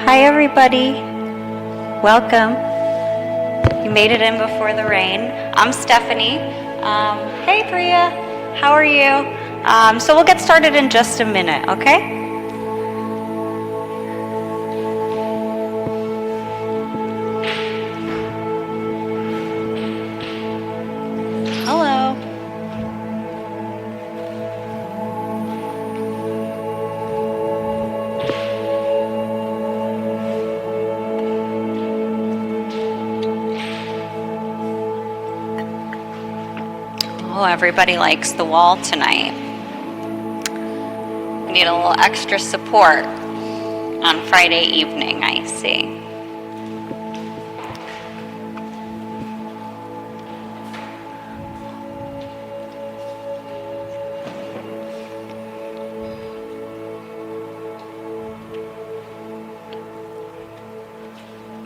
Hi everybody, welcome. You made it in before the rain. I'm Stefanie. Hey Priya, how are you? So we'll get started in just a minute, okay? Hello. Oh, everybody likes the wall tonight. We need a little extra support on Friday evening, I see.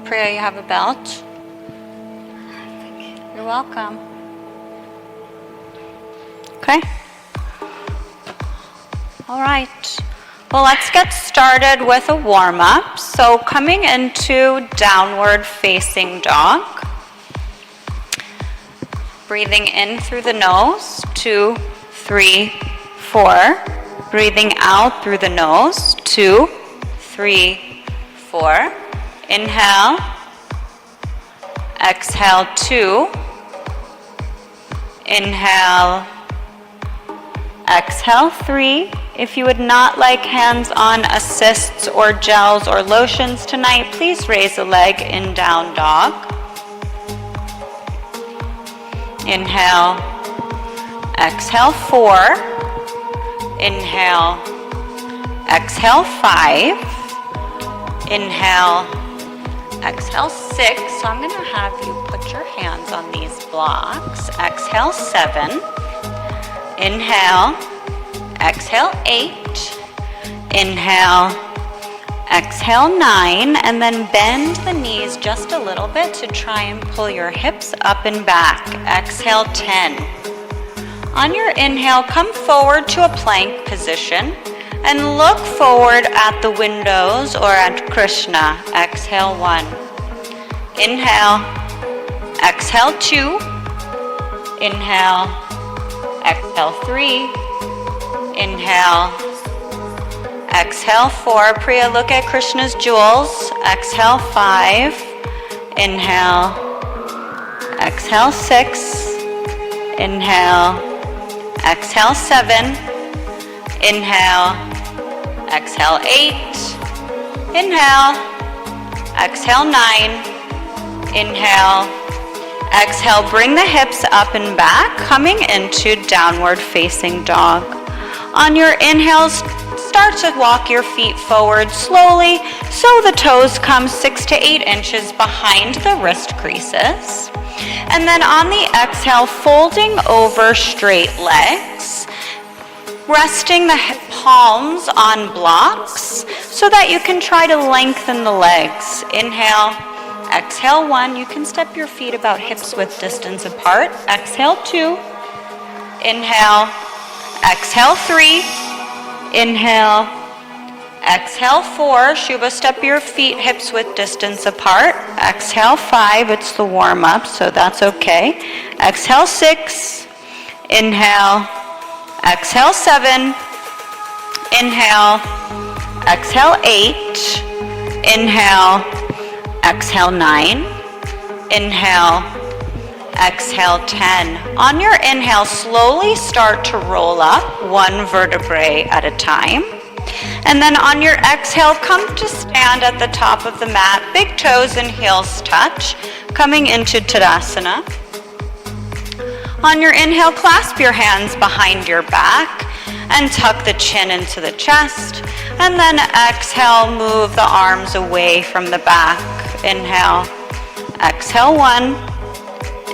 Priya, you have a belt? You're welcome. Okay. All right. Well, let's get started with a warm-up. So coming into downward facing dog. Breathing in through the nose, 2, 3, 4. Breathing out through the nose, 2, 3, 4. Inhale. Exhale, 2. Inhale. Exhale, 3. If you would not like hands-on assists or gels or lotions tonight, please raise a leg in down dog. Inhale. Exhale, 4. Inhale. Exhale, 5. Inhale. Exhale, 6. So I'm going to have you put your hands on these blocks. Exhale, 7. Inhale, exhale, 8, inhale, exhale, 9, and then bend the knees just a little bit to try and pull your hips up and back. Exhale, 10. On your inhale, come forward to a plank position and look forward at the windows or at Krishna. Exhale, 1. Inhale, exhale, 2, inhale, exhale, 3, inhale, exhale, 4. Priya, look at Krishna's jewels. Exhale, 5, inhale, exhale, 6, inhale, exhale, 7, inhale, exhale, 8, inhale, exhale, 9, inhale, exhale, bring the hips up and back, coming into downward facing dog. On your inhales, start to walk your feet forward slowly so the toes come 6 to 8 inches behind the wrist creases. And then on the exhale, folding over straight legs, resting the palms on blocks so that you can try to lengthen the legs. Inhale. Exhale, 1. You can step your feet about hips width distance apart. Exhale, 2. Inhale. Exhale, 3. Inhale. Exhale, 4. Shubha, step your feet hips width distance apart. Exhale, 5. It's the warm-up, so that's okay. Exhale, 6. Inhale. Exhale, 7. Inhale. Exhale, 8. Inhale. Exhale, 9. Inhale. Exhale, 10. On your inhale, slowly start to roll up 1 vertebrae at a time. And then on your exhale, come to stand at the top of the mat. Big toes and heels touch, coming into Tadasana. On your inhale, clasp your hands behind your back and tuck the chin into the chest. And then exhale, move the arms away from the back. Inhale, exhale, 1,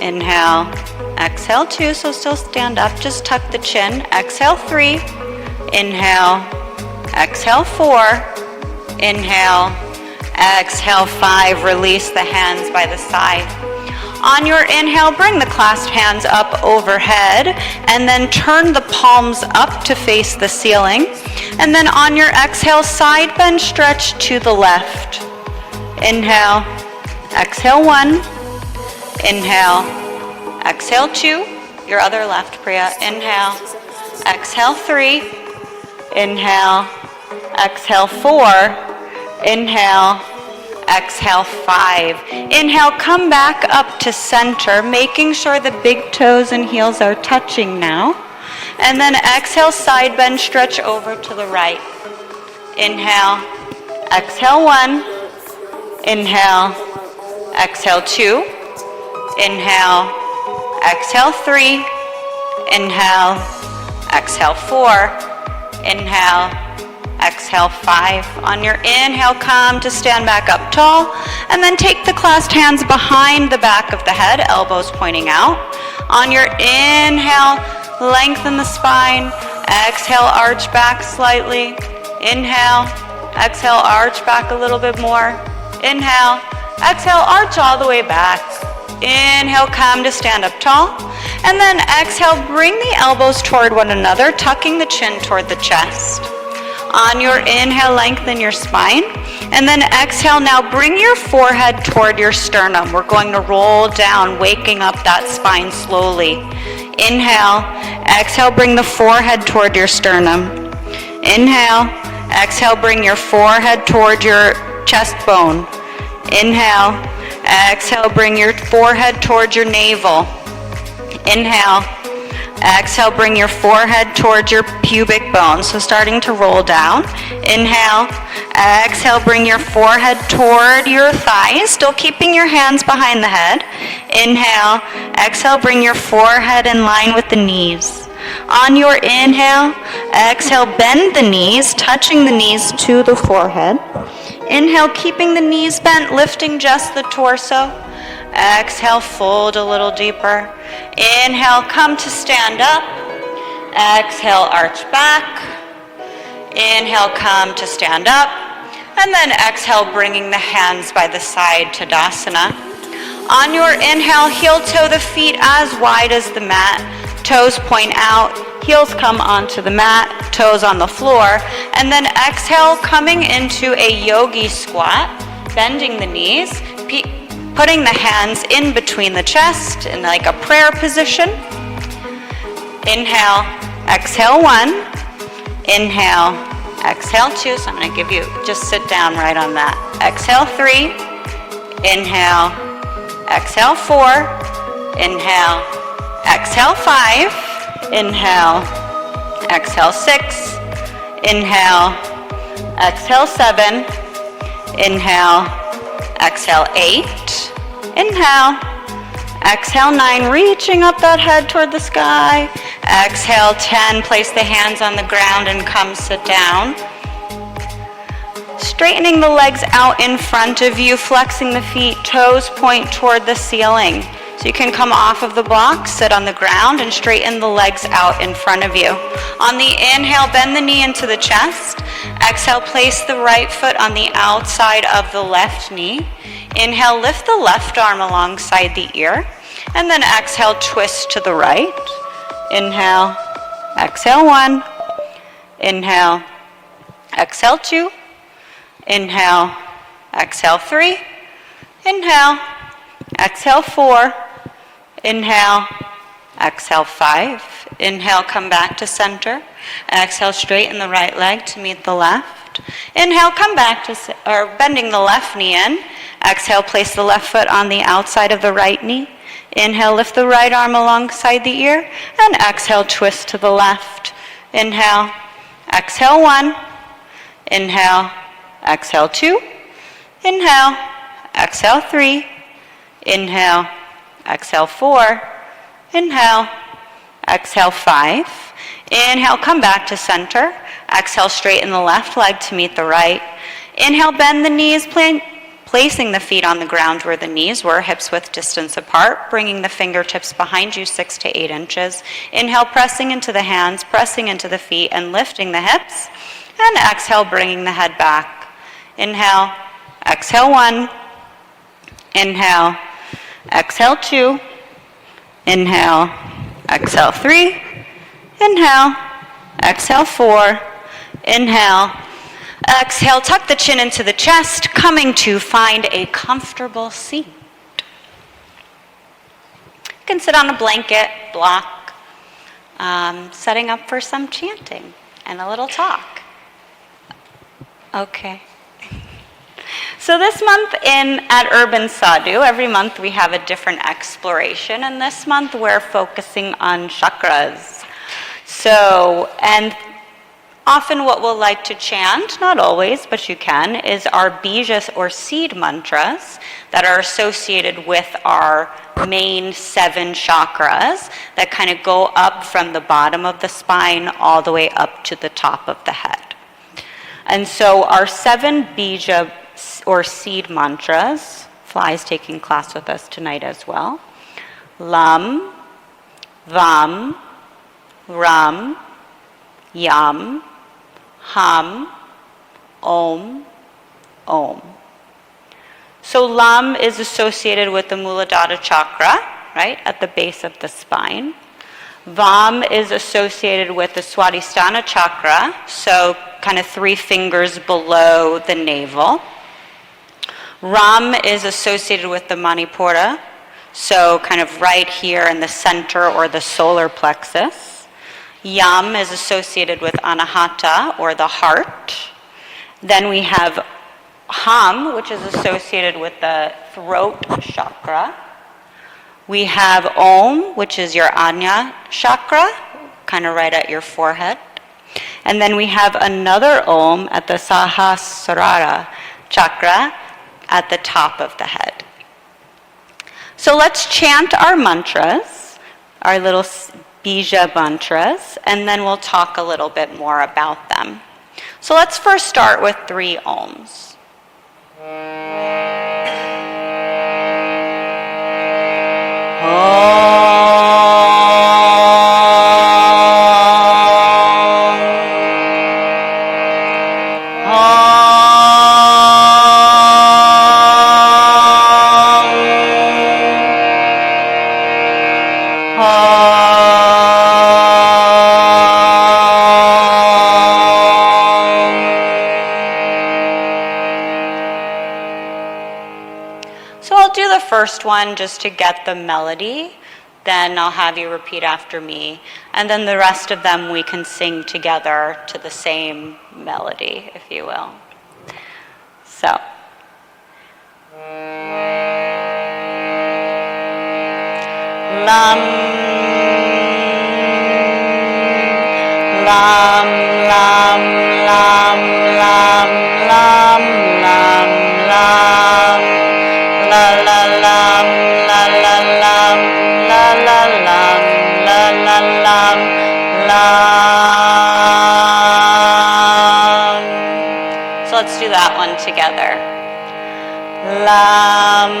inhale, exhale, 2, so still stand up, just tuck the chin, exhale, 3, inhale, exhale, 4, inhale, exhale, 5, release the hands by the side. On your inhale, bring the clasped hands up overhead and then turn the palms up to face the ceiling. And then on your exhale, side bend stretch to the left. Inhale, exhale 1. Inhale, exhale 2. Your other left, Priya. Inhale, exhale 3. Inhale, exhale 4. Inhale, exhale 5. Inhale, come back up to center, making sure the big toes and heels are touching now. And then exhale, side bend, stretch over to the right. Inhale, exhale 1. Inhale, exhale 2. Inhale, exhale 3. Inhale, exhale 4. Inhale, exhale 5. On your inhale, come to stand back up tall, and then take the clasped hands behind the back of the head, elbows pointing out. On your inhale, lengthen the spine. Exhale, arch back slightly. Inhale, exhale, arch back a little bit more. Inhale, exhale, arch all the way back. Inhale, come to stand up tall. And then exhale, bring the elbows toward one another, tucking the chin toward the chest. On your inhale, lengthen your spine. And then exhale, now bring your forehead toward your sternum. We're going to roll down, waking up that spine slowly. Inhale, exhale, bring the forehead toward your sternum. Inhale, exhale, bring your forehead toward your chest bone. Inhale, exhale, bring your forehead toward your navel. Inhale, exhale, bring your forehead towards your pubic bone. So starting to roll down. Inhale, exhale, bring your forehead toward your thighs, still keeping your hands behind the head. Inhale, exhale, bring your forehead in line with the knees. On your inhale, exhale, bend the knees, touching the knees to the forehead. Inhale, keeping the knees bent, lifting just the torso. Exhale, fold a little deeper. Inhale, come to stand up. Exhale, arch back. Inhale, come to stand up. And then exhale, bringing the hands by the side, Tadasana. On your inhale, heel toe the feet as wide as the mat. Toes point out, heels come onto the mat, toes on the floor. And then exhale, coming into a yogi squat, bending the knees, putting the hands in between the chest in like a prayer position. Inhale, exhale 1. Inhale, exhale 2. So I'm going to give you, just sit down right on that. Exhale 3. Inhale, exhale 4. Inhale, exhale 5. Inhale, exhale 6. Inhale, exhale 7. Inhale, exhale 8. Inhale, exhale 9, reaching up that head toward the sky. Exhale 10, place the hands on the ground and come sit down. Straightening the legs out in front of you, flexing the feet, toes point toward the ceiling. So you can come off of the block, sit on the ground, and straighten the legs out in front of you. On the inhale, bend the knee into the chest. Exhale, place the right foot on the outside of the left knee. Inhale, lift the left arm alongside the ear. And then exhale, twist to the right. Inhale, exhale 1. Inhale, exhale 2. Inhale, exhale 3. Inhale, exhale 4. Inhale, exhale 5. Inhale, come back to center. Exhale, straighten the right leg to meet the left. Inhale, come back to, bending the left knee in. Exhale, place the left foot on the outside of the right knee. Inhale, lift the right arm alongside the ear. And exhale, twist to the left. Inhale, exhale 1. Inhale, exhale 2. Inhale, exhale 3. Inhale, exhale 4. Inhale, exhale 5. Inhale, come back to center. Exhale, straighten the left leg to meet the right. Inhale, bend the knees, placing the feet on the ground where the knees were, hips width distance apart, bringing the fingertips behind you 6 to 8 inches. Inhale, pressing into the hands, pressing into the feet, and lifting the hips. And exhale, bringing the head back. Inhale, exhale 1. Inhale, exhale 2. Inhale, exhale 3. Inhale, exhale 4. Inhale, Exhale, tuck the chin into the chest, coming to find a comfortable seat. You can sit on a blanket, block, setting up for some chanting and a little talk. Okay. So this month at Urban Sadhu, every month we have a different exploration, and this month we're focusing on chakras. So, and often what we'll like to chant, not always, but you can, is our bija or seed mantras that are associated with our main 7 chakras that kind of go up from the bottom of the spine all the way up to the top of the head. And so our 7 bija or seed mantras, Fly's taking class with us tonight as well. Lam, Vam, Ram, Yam, Ham, Om, Om. So Lam is associated with the Muladhara chakra, right, at the base of the spine. Vam is associated with the Swadhisthana chakra, so kind of 3 fingers below the navel. Ram is associated with the Manipura, so kind of right here in the center or the solar plexus. Yam is associated with Anahata, or the heart. Then we have Ham, which is associated with the throat chakra. We have Om, which is your Ajna chakra, kind of right at your forehead. And then we have another Om at the Sahasrara chakra at the top of the head. So let's chant our mantras, our little bija mantras, and then we'll talk a little bit more about them. So let's first start with 3 Oms. So I'll do the first one just to get the melody, then I'll have you repeat after me, and then the rest of them we can sing together to the same melody, if you will. So. Lam, lam, lam, lam, lam, lam, lam, lam. La la lam, la la lam, la la lam, la la lam, lam. So let's do that one together. Lam,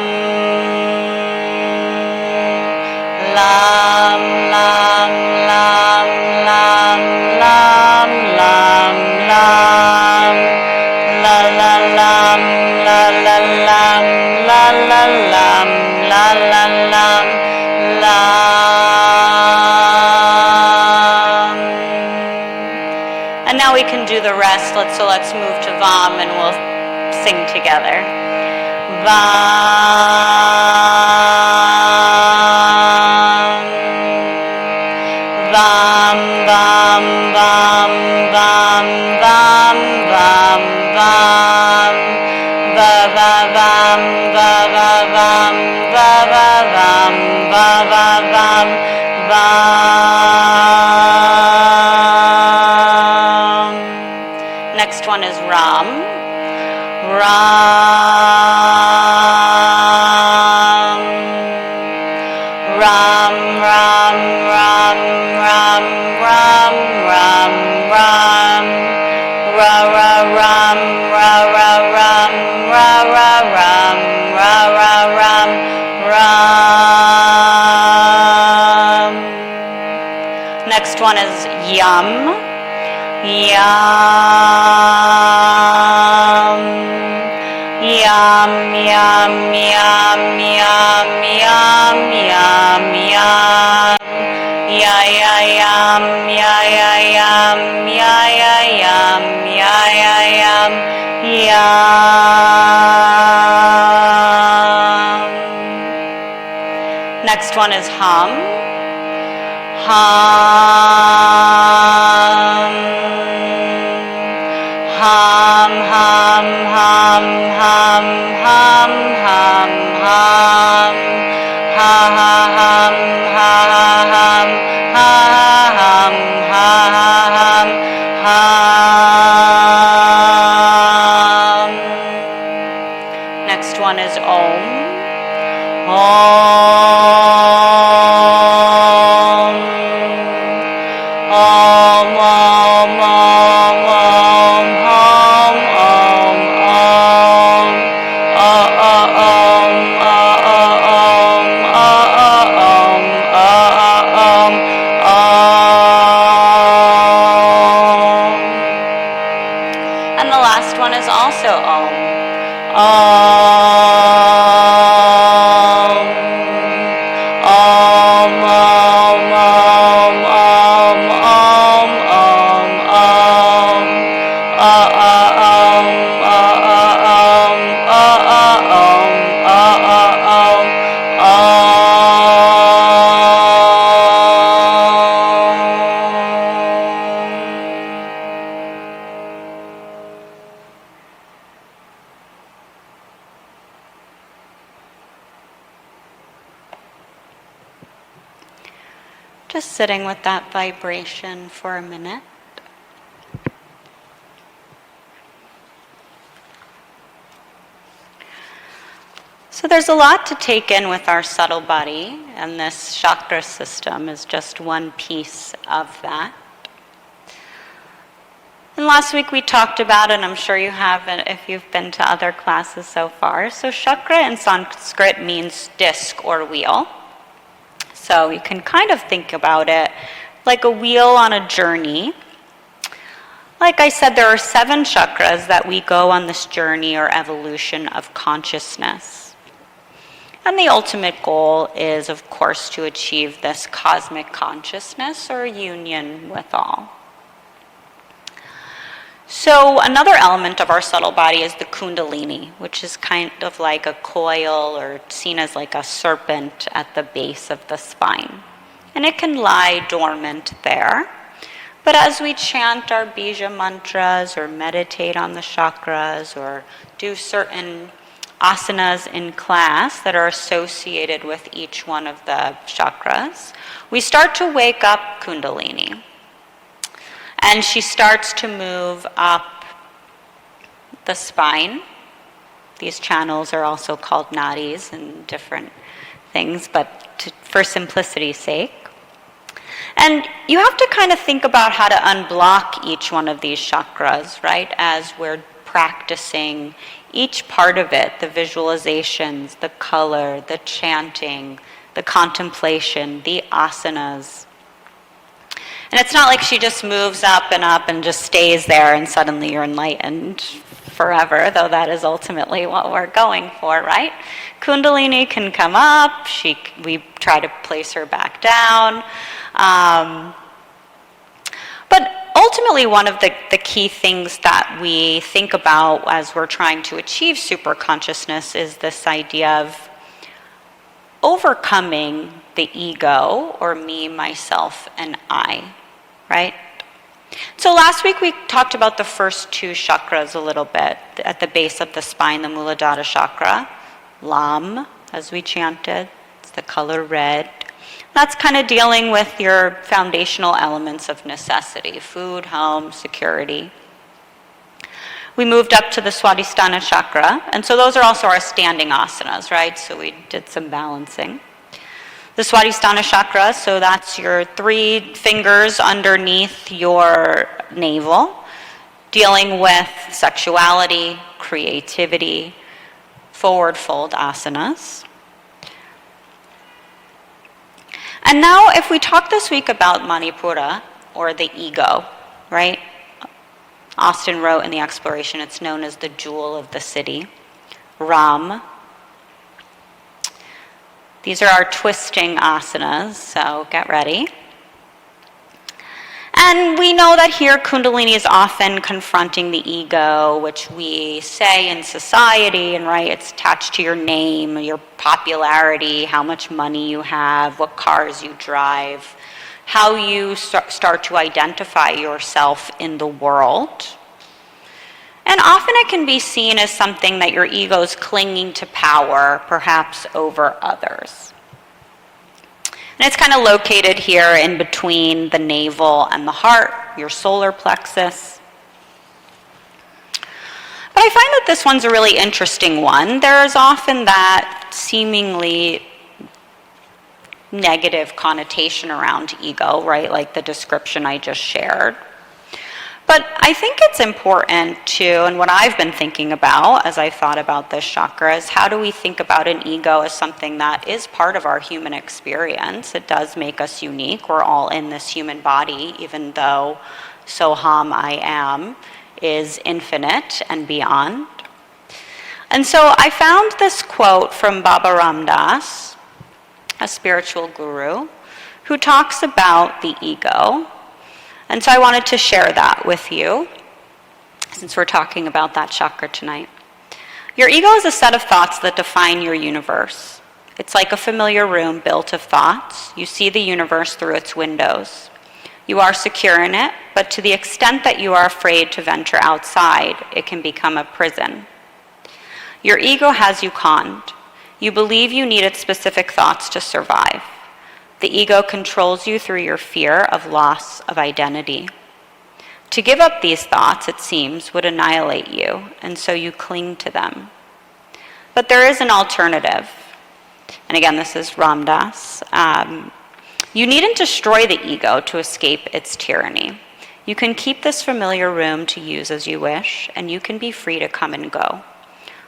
lam, lam, lam, lam, lam, lam, lam. La la lam, la la lam. La la lam, la la lam, lam. And now we can do the rest. So let's move to Vam and we'll sing together. Vam, Vam, Vam, Vam, Vam, Vam, Vam, Vam. Va va vam, va va vam, va va vam, va va vam, vam. Next one is Ram. Ram. Ram, Ram, Ram, Ram, Ram, Ram, Ram. Ra ra ram, ra ra ram, ra ra ram, ra ra ram, ram. Next one is Yam. Yam. Yam, yam, yam, yam, yam, yam, yam. Ya ya yam, ya ya yam, ya ya yam, ya yam, yam. Next one is hum. Hum. Hum, hum, hum, hum, hum, hum, hum. Ha ha hum, ha ha hum, ha ha hum, ha ha hum, hum. Next one is om. Om. Om, om, om, om, om, om, om. And the last one is also om. Om. Om, om, om, om, om, om, om. Just sitting with that vibration for a minute. So there's a lot to take in with our subtle body, and this chakra system is just one piece of that. And last week we talked about, and I'm sure you have if you've been to other classes so far, so chakra in Sanskrit means disc or wheel. So you can kind of think about it like a wheel on a journey. Like I said, there are 7 chakras that we go on this journey or evolution of consciousness. And the ultimate goal is, of course, to achieve this cosmic consciousness or union with all. So another element of our subtle body is the kundalini, which is kind of like a coil or seen as like a serpent at the base of the spine. And it can lie dormant there. But as we chant our bija mantras or meditate on the chakras or do certain asanas in class that are associated with each one of the chakras, we start to wake up kundalini. And she starts to move up the spine. These channels are also called nadis and different things, but for simplicity's sake. And you have to kind of think about how to unblock each one of these chakras, right? As we're practicing each part of it, the visualizations, the color, the chanting, the contemplation, the asanas. And it's not like she just moves up and just stays there and suddenly you're enlightened forever, though that is ultimately what we're going for, right? Kundalini can come up, we try to place her back down. But ultimately one of the key things that we think about as we're trying to achieve super consciousness is this idea of overcoming the ego, or me, myself, and I, right? So last week we talked about the first 2 chakras a little bit, at the base of the spine, the Muladhara chakra, Lam, as we chanted, it's the color red. That's kind of dealing with your foundational elements of necessity, food, home, security. We moved up to the Swadhisthana chakra, and so those are also our standing asanas, right? So we did some balancing. The Swadhisthana chakra, so that's your 3 fingers underneath your navel, dealing with sexuality, creativity, forward fold asanas. And now if we talk this week about Manipura, or the ego, right? Austin wrote in the exploration, it's known as the jewel of the city. Ram. These are our twisting asanas, so get ready. And we know that here Kundalini is often confronting the ego, which we say in society, and right, it's attached to your name, your popularity, how much money you have, what cars you drive, how you start to identify yourself in the world. And often it can be seen as something that your ego is clinging to power, perhaps over others. And it's kind of located here in between the navel and the heart, your solar plexus. But I find that this one's a really interesting one. There is often that seemingly negative connotation around ego, right? Like the description I just shared. But I think it's important to, and what I've been thinking about as I thought about this chakra, is how do we think about an ego as something that is part of our human experience? It does make us unique. We're all in this human body, even though Soham I Am is infinite and beyond. And so I found this quote from Baba Ram Dass, a spiritual guru, who talks about the ego. And so I wanted to share that with you, since we're talking about that chakra tonight. Your ego is a set of thoughts that define your universe. It's like a familiar room built of thoughts. You see the universe through its windows. You are secure in it, but to the extent that you are afraid to venture outside, it can become a prison. Your ego has you conned. You believe you needed specific thoughts to survive. The ego controls you through your fear of loss of identity. To give up these thoughts, it seems, would annihilate you, and so you cling to them. But there is an alternative. And again, this is Ram Dass. You needn't destroy the ego to escape its tyranny. You can keep this familiar room to use as you wish, and you can be free to come and go.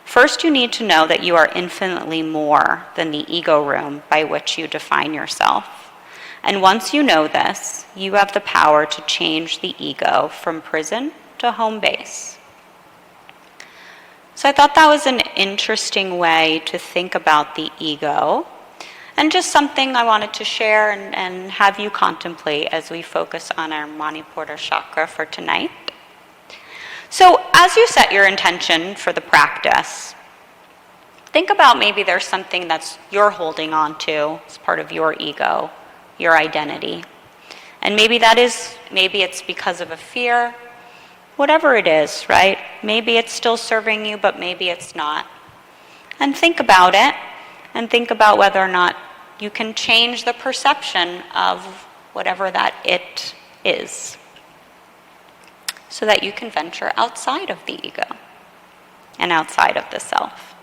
First, you need to know that you are infinitely more than the ego room by which you define yourself. And once you know this, you have the power to change the ego from prison to home base. So I thought that was an interesting way to think about the ego, and just something I wanted to share and have you contemplate as we focus on our Manipura chakra for tonight. So as you set your intention for the practice, think about maybe there's something that's you're holding on to as part of your ego, your identity. And maybe it's because of a fear, whatever it is, right? Maybe it's still serving you, but maybe it's not. And think about it, and think about whether or not you can change the perception of whatever that it is, so that you can venture outside of the ego and outside of the self.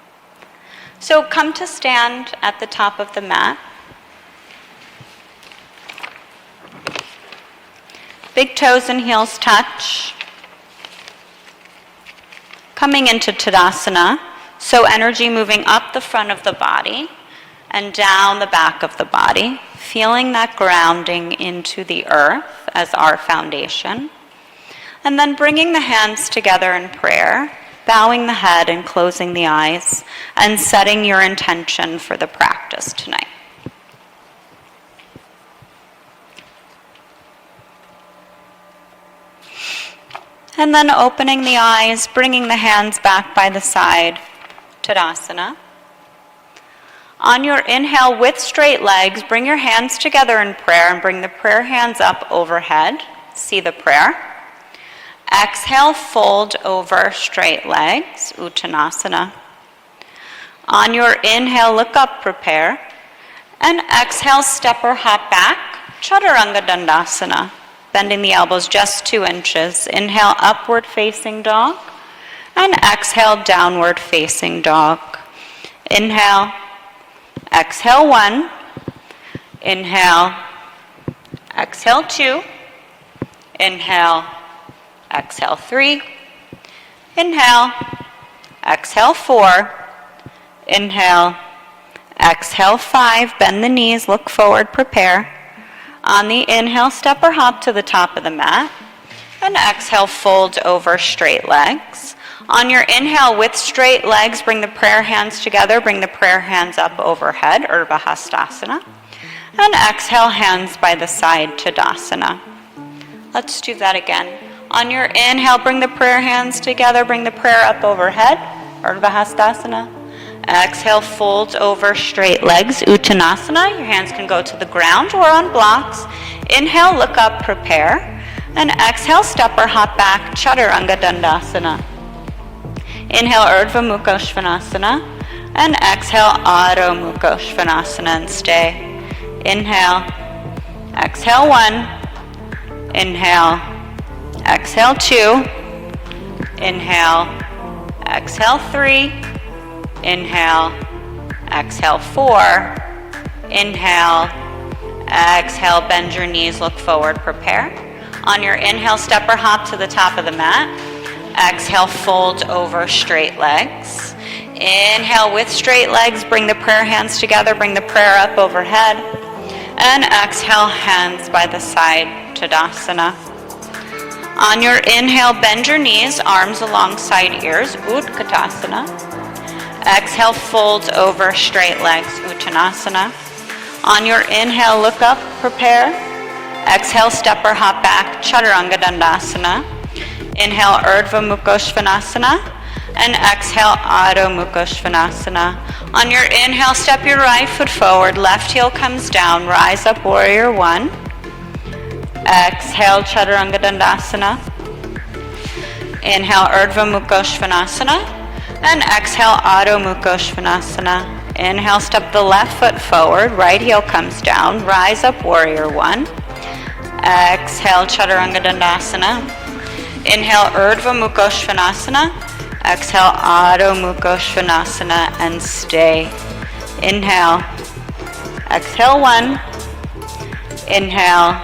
So come to stand at the top of the mat. Big toes and heels touch. Coming into Tadasana, so energy moving up the front of the body and down the back of the body, feeling that grounding into the earth as our foundation. And then bringing the hands together in prayer, bowing the head and closing the eyes, and setting your intention for the practice tonight. And then opening the eyes, bringing the hands back by the side, Tadasana. On your inhale with straight legs, bring your hands together in prayer and bring the prayer hands up overhead. See the prayer. Exhale, fold over straight legs, Uttanasana. On your inhale, look up, prepare. And exhale, step or hop back, Chaturanga Dandasana. Bending the elbows just 2 inches. Inhale, upward facing dog. And exhale, downward facing dog. Inhale, exhale 1. Inhale, exhale 2. Inhale, exhale 3. Inhale, exhale 4. Inhale, exhale 5. Bend the knees, look forward, prepare. On the inhale, step or hop to the top of the mat. And exhale, fold over straight legs. On your inhale with straight legs, bring the prayer hands together. Bring the prayer hands up overhead, Urdhva Hastasana. And exhale, hands by the side, Tadasana. Let's do that again. On your inhale, bring the prayer hands together, bring the prayer up overhead, Urdhva Hastasana. Exhale, fold over straight legs, Uttanasana. Your hands can go to the ground or on blocks. Inhale, look up, prepare. And exhale, step or hop back, Chaturanga Dandasana. Inhale, Urdhva Mukha Svanasana. And exhale, Adho Mukha Svanasana and stay. Inhale, exhale 1. Inhale, exhale 2. Inhale, exhale 3. Inhale, exhale 4. Inhale, exhale, bend your knees, look forward, prepare. On your inhale, step or hop to the top of the mat. Exhale, fold over straight legs. Inhale, with straight legs, bring the prayer hands together, bring the prayer up overhead. And exhale, hands by the side, Tadasana. On your inhale, bend your knees, arms alongside ears, Utkatasana. Exhale, fold over straight legs, Uttanasana. On your inhale, look up, prepare. Exhale, step or hop back, Chaturanga Dandasana. Inhale, Urdhva Mukha Svanasana. And exhale, Adho Mukha Svanasana. On your inhale, step your right foot forward, left heel comes down, rise up, Warrior 1. Exhale, Chaturanga Dandasana. Inhale, Urdhva Mukha Svanasana. And exhale, Adho Mukha Svanasana. Inhale, step the left foot forward, right heel comes down, rise up, Warrior 1. Exhale, Chaturanga Dandasana. Inhale, Urdhva Mukha Svanasana. Exhale, Adho Mukha Svanasana and stay. Inhale, exhale 1. Inhale,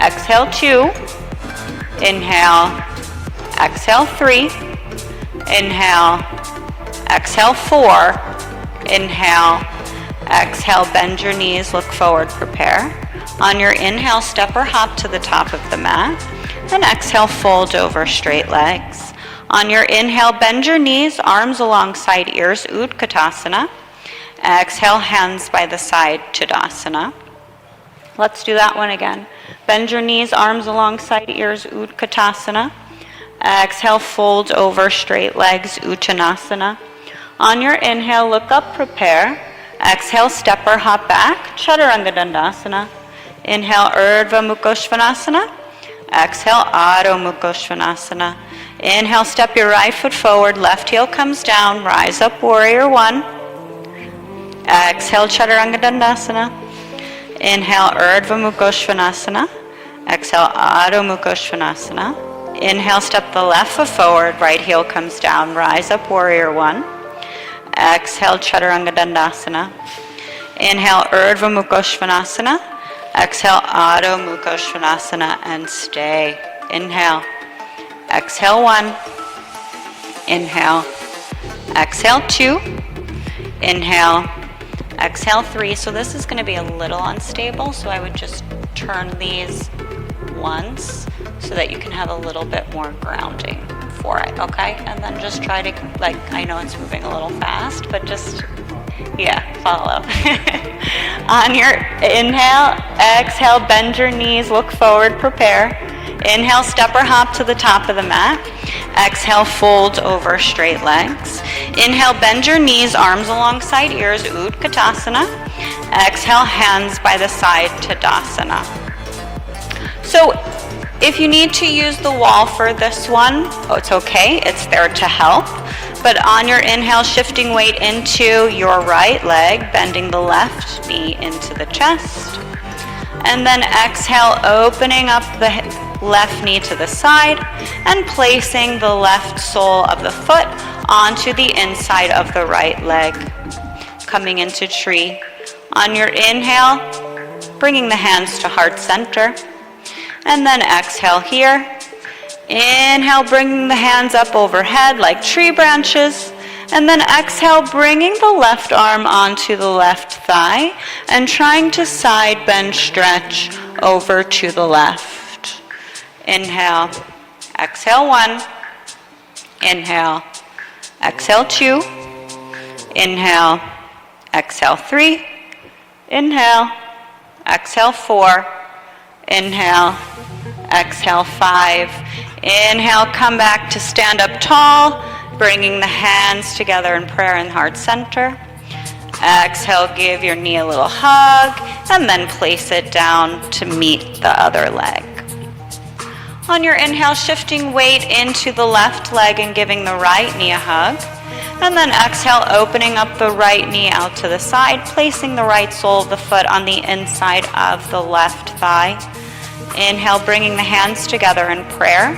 exhale 2. Inhale, exhale 3. Inhale, exhale 4. Inhale, exhale, bend your knees, look forward, prepare. On your inhale, step or hop to the top of the mat. And exhale, fold over straight legs. On your inhale, bend your knees, arms alongside ears, Utkatasana. Exhale, hands by the side, Tadasana. Let's do that one again. Bend your knees, arms alongside ears, Utkatasana. Exhale, fold over straight legs, Uttanasana. On your inhale, look up, prepare. Exhale, step or hop back, Chaturanga Dandasana. Inhale, Urdhva Mukha Svanasana. Exhale, Adho Mukha Svanasana. Inhale, step your right foot forward, left heel comes down, rise up, Warrior 1. Exhale, Chaturanga Dandasana. Inhale, Urdhva Mukha Svanasana. Exhale, Adho Mukha Svanasana. Inhale, step the left foot forward, right heel comes down, rise up, Warrior 1. Exhale, Chaturanga Dandasana. Inhale, Urdhva Mukha Svanasana. Exhale, Adho Mukha Svanasana and stay. Inhale, exhale 1. Inhale, exhale 2. Inhale, exhale 3. So this is going to be a little unstable, so I would just turn these once so that you can have a little bit more grounding for it, okay? And then just try to, like, I know it's moving a little fast, but just, yeah, follow. On your inhale, exhale, bend your knees, look forward, prepare. Inhale, step or hop to the top of the mat. Exhale, fold over straight legs. Inhale, bend your knees, arms alongside ears, Utkatasana. Exhale, hands by the side, Tadasana. So if you need to use the wall for this one, it's okay, it's there to help. But on your inhale, shifting weight into your right leg, bending the left knee into the chest. And then exhale, opening up the left knee to the side and placing the left sole of the foot onto the inside of the right leg. Coming into tree. On your inhale, bringing the hands to heart center. And then exhale here. Inhale, bringing the hands up overhead like tree branches. And then exhale, bringing the left arm onto the left thigh and trying to side bend stretch over to the left. Inhale, exhale 1. Inhale, exhale 2. Inhale, exhale 3. Inhale, exhale 4. Inhale, Exhale, 5. Inhale, come back to stand up tall, bringing the hands together in prayer in heart center. Exhale, give your knee a little hug, and then place it down to meet the other leg. On your inhale, shifting weight into the left leg and giving the right knee a hug. And then exhale, opening up the right knee out to the side, placing the right sole of the foot on the inside of the left thigh. Inhale, bringing the hands together in prayer.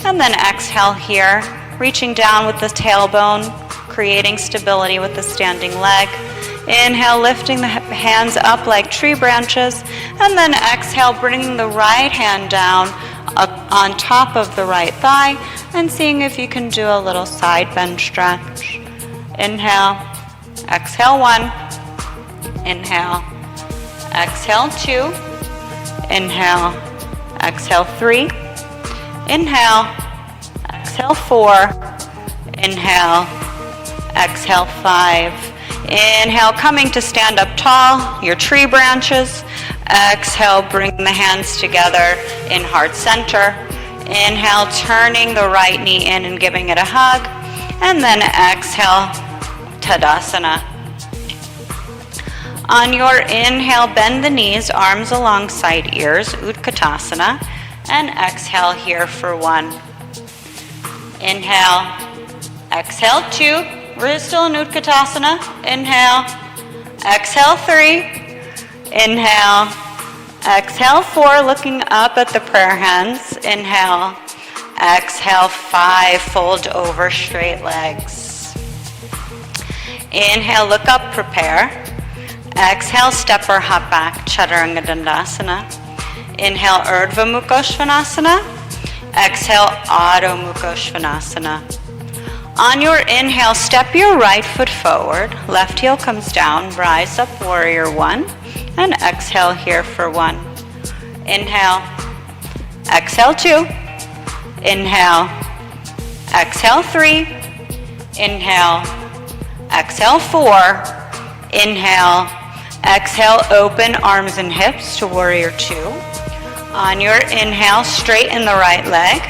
And then exhale here, reaching down with the tailbone, creating stability with the standing leg. Inhale, lifting the hands up like tree branches. And then exhale, bringing the right hand down on top of the right thigh and seeing if you can do a little side bend stretch. Inhale, exhale, 1. Inhale, exhale, 2. Inhale, exhale, 3. Inhale, exhale, 4. Inhale, exhale, 5. Inhale, coming to stand up tall, your tree branches. Exhale, bring the hands together in heart center. Inhale, turning the right knee in and giving it a hug. And then exhale, Tadasana. On your inhale, bend the knees, arms alongside ears, Utkatasana. And exhale here for 1. Inhale, exhale, 2. We're still in Utkatasana. Inhale, exhale, 3. Inhale, exhale, 4, looking up at the prayer hands. Inhale, exhale, 5, fold over straight legs. Inhale, look up, prepare. Exhale, step or hop back, Chaturanga Dandasana. Inhale, Urdhva Mukha Svanasana. Exhale, Adho Mukha Svanasana. On your inhale, step your right foot forward, left heel comes down, rise up, warrior 1. And exhale here for 1. Inhale, exhale, 2. Inhale, exhale, 3. Inhale, exhale, 4. Inhale, exhale, open arms and hips to warrior 2. On your inhale, straighten the right leg.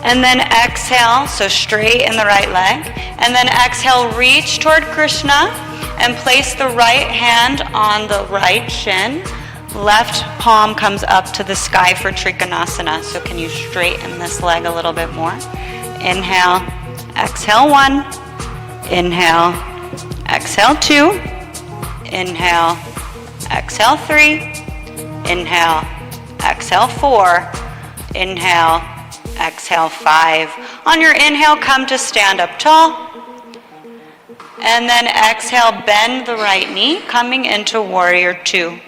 And then exhale, so straight in the right leg. And then exhale, reach toward Krishna. And place the right hand on the right shin. Left palm comes up to the sky for Trikonasana. So can you straighten this leg a little bit more? Inhale, exhale, 1. Inhale, exhale, 2. Inhale, exhale, 3. Inhale, exhale, 4. Inhale, exhale, 5. On your inhale, come to stand up tall. And then exhale, bend the right knee, coming into warrior 2.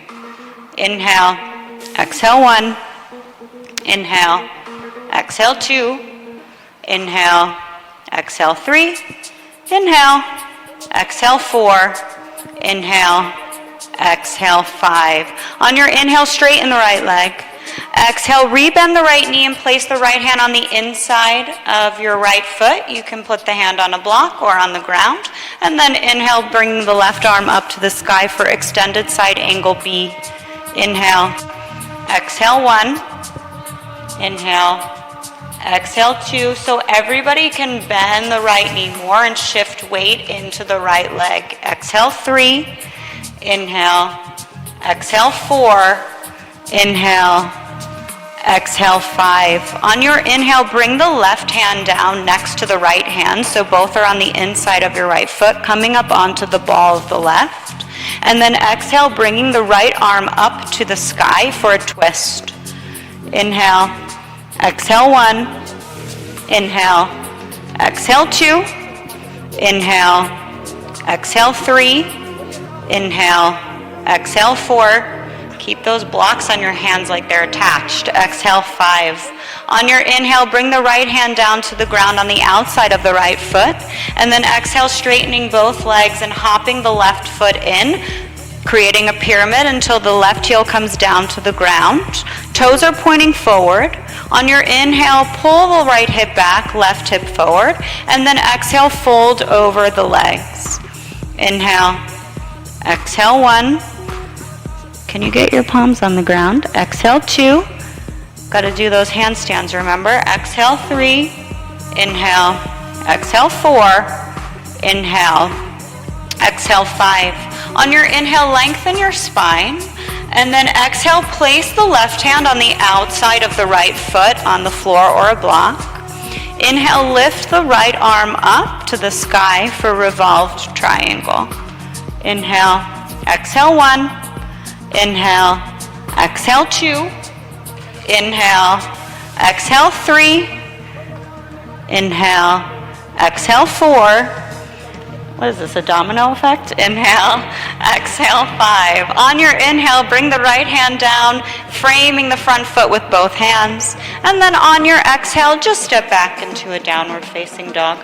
Inhale, exhale, 1. Inhale, exhale, 2. Inhale, exhale, 3. Inhale, exhale, 4. Inhale, exhale, 5. On your inhale, straighten the right leg. Exhale, rebend the right knee and place the right hand on the inside of your right foot. You can put the hand on a block or on the ground. And then inhale, bring the left arm up to the sky for extended side angle B. Inhale, exhale, 1. Inhale, exhale, 2. So everybody can bend the right knee more and shift weight into the right leg. Exhale, 3. Inhale, exhale, 4. Inhale, exhale, 5. On your inhale, bring the left hand down next to the right hand, so both are on the inside of your right foot, coming up onto the ball of the left. And then exhale, bringing the right arm up to the sky for a twist. Inhale, exhale, 1. Inhale, exhale, 2. Inhale, exhale, 3. Inhale, exhale, 4. Keep those blocks on your hands like they're attached. Exhale, 5. On your inhale, bring the right hand down to the ground on the outside of the right foot. And then exhale, straightening both legs and hopping the left foot in, creating a pyramid until the left heel comes down to the ground. Toes are pointing forward. On your inhale, pull the right hip back, left hip forward. And then exhale, fold over the legs. Inhale, exhale, 1. Can you get your palms on the ground? Exhale, 2. Good. Got to do those handstands, remember? Exhale 3, inhale, exhale 4, inhale, exhale 5. On your inhale, lengthen your spine, and then exhale, place the left hand on the outside of the right foot on the floor or a block. Inhale, lift the right arm up to the sky for revolved triangle. Inhale, exhale 1, inhale, exhale 2, inhale, exhale 3, inhale, exhale 4. What is this, a domino effect? Inhale, exhale 5. On your inhale, bring the right hand down, framing the front foot with both hands. And then on your exhale, just step back into a downward facing dog.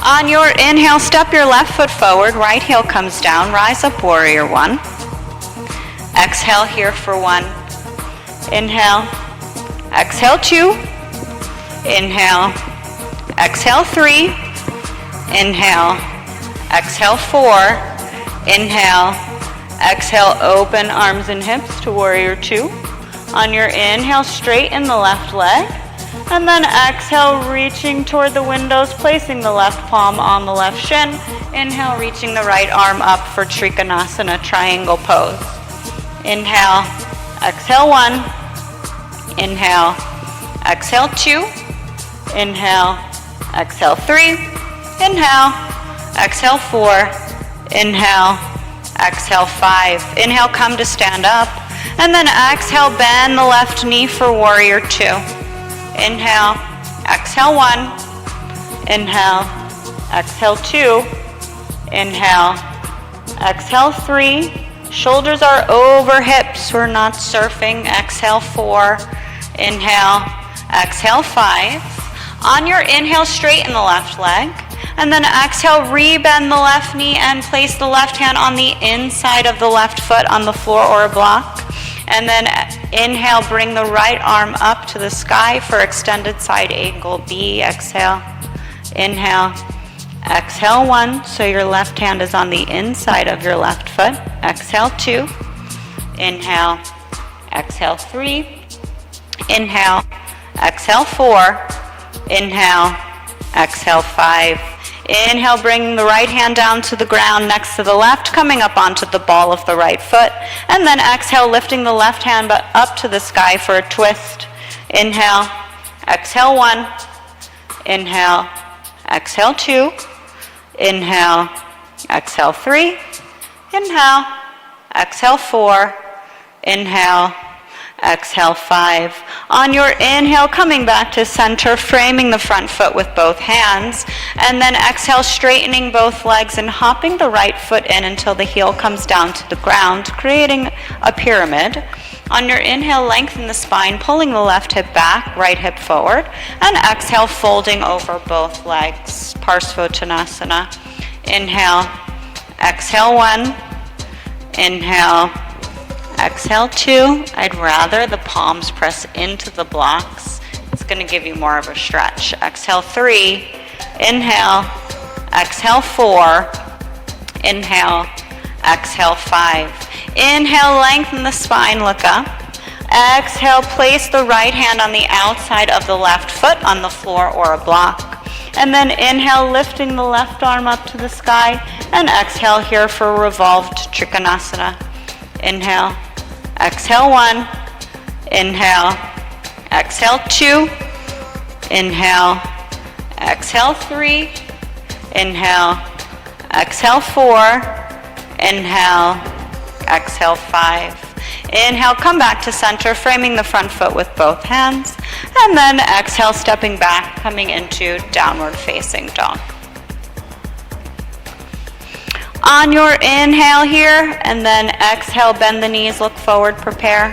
On your inhale, step your left foot forward, right heel comes down, rise up, warrior 1. Exhale here for 1. Inhale, exhale 2, inhale, exhale 3, inhale, exhale 4, inhale, exhale, open arms and hips to warrior 2. On your inhale, straighten the left leg, and then exhale, reaching toward the windows, placing the left palm on the left shin. Inhale, reaching the right arm up for Trikonasana, triangle pose. Inhale, exhale 1, inhale, exhale 2, inhale, exhale 3, inhale, exhale 4, inhale, exhale 5. Inhale, come to stand up, and then exhale, bend the left knee for warrior 2. Inhale, exhale 1, inhale, exhale 2, inhale, exhale 3. Shoulders are over hips, we're not surfing. Exhale 4, inhale, exhale 5. On your inhale, straighten the left leg, and then exhale, rebend the left knee and place the left hand on the inside of the left foot on the floor or a block. And then inhale, bring the right arm up to the sky for extended side angle B. Exhale, inhale, exhale 1, so your left hand is on the inside of your left foot. Exhale 2, inhale, exhale 3, inhale, exhale 4, inhale, exhale 5. Inhale, bring the right hand down to the ground next to the left, coming up onto the ball of the right foot. And then exhale, lifting the left hand up to the sky for a twist. Inhale, exhale 1, inhale, exhale 2, inhale, exhale 3, inhale, exhale 4, inhale, exhale 5. On your inhale, coming back to center, framing the front foot with both hands, and then exhale, straightening both legs and hopping the right foot in until the heel comes down to the ground, creating a pyramid. On your inhale, lengthen the spine, pulling the left hip back, right hip forward, and exhale, folding over both legs, Parsvottanasana. Inhale, exhale 1, inhale, exhale 2. I'd rather the palms press into the blocks. It's going to give you more of a stretch. Exhale 3, inhale, exhale 4, inhale, exhale 5. Inhale, lengthen the spine, look up. Exhale, place the right hand on the outside of the left foot on the floor or a block. And then inhale, lifting the left arm up to the sky, and exhale here for revolved Trikonasana. Inhale, exhale 1, inhale, exhale 2, inhale, exhale 3, inhale, exhale 4, inhale, exhale 5. Inhale, come back to center, framing the front foot with both hands, and then exhale, stepping back, coming into downward facing dog. On your inhale here, and then exhale, bend the knees, look forward, prepare.